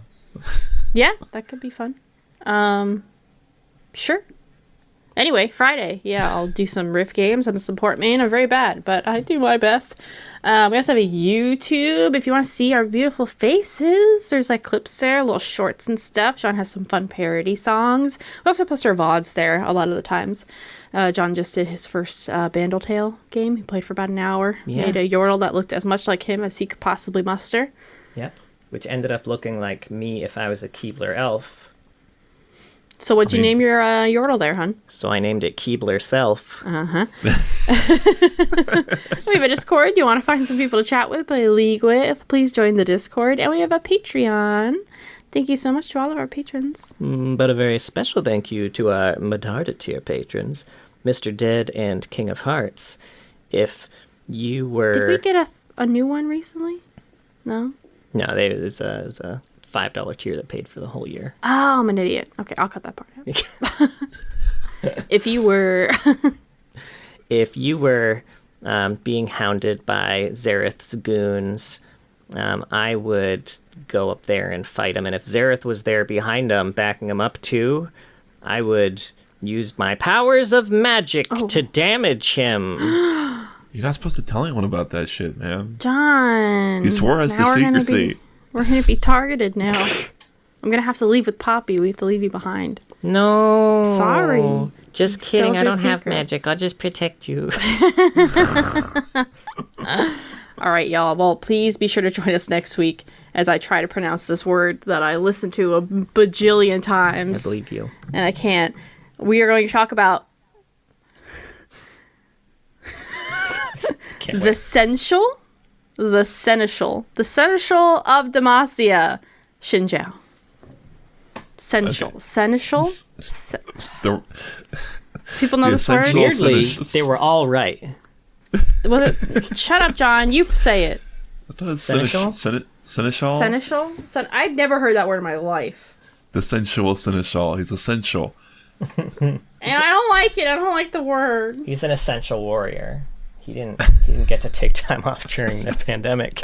Yeah, that could be fun. Sure. Anyway, Friday. Yeah, I'll do some Rift games. I'm a support main. I'm very bad, but I do my best. We also have a YouTube. If you want to see our beautiful faces, there's like clips there, little shorts and stuff. John has some fun parody songs. We also post our VODs there a lot of the times. John just did his first Bandletale game. He played for about an hour. Yeah. Made a Yordle that looked as much like him as he could possibly muster. Yep. Which ended up looking like me if I was a Keebler elf. So what'd you name your Yordle there, hun? So I named it Keebler Self. Uh-huh. We have a Discord. You want to find some people to chat with, play League with, please join the Discord. And we have a Patreon. Thank you so much to all of our patrons. But a very special thank you to our Medarda tier patrons, Mr. Dead and King of Hearts. If you were... Did we get a new one recently? No? No, it was a $5 tier that paid for the whole year. Oh, I'm an idiot. Okay, I'll cut that part out. If you were... If you were being hounded by Xerath's goons, I would go up there and fight him. And if Xerath was there behind him, backing him up too, I would use my powers of magic to damage him. You're not supposed to tell anyone about that shit, man. John. You swore us to secrecy. We're going to be targeted now. I'm going to have to leave with Poppy. We have to leave you behind. No. Sorry. Just kidding. I don't have secrets. magic. I'll just protect you. All right, y'all. Well, please be sure to join us next week as I try to pronounce this word that I listened to a bajillion times. I believe you. And I can't. We are going to talk about the Seneschal of Demacia, Xinjiao. Seneschal? People know this word? Weirdly, they were all right. Was it? Shut up, John. You say it. I thought it was Seneschal? Seneschal? Seneschal? I'd never heard that word in my life. The sensual Seneschal. He's essential. And I don't like it. I don't like the word. He's an essential warrior. He didn't get to take time off during the pandemic.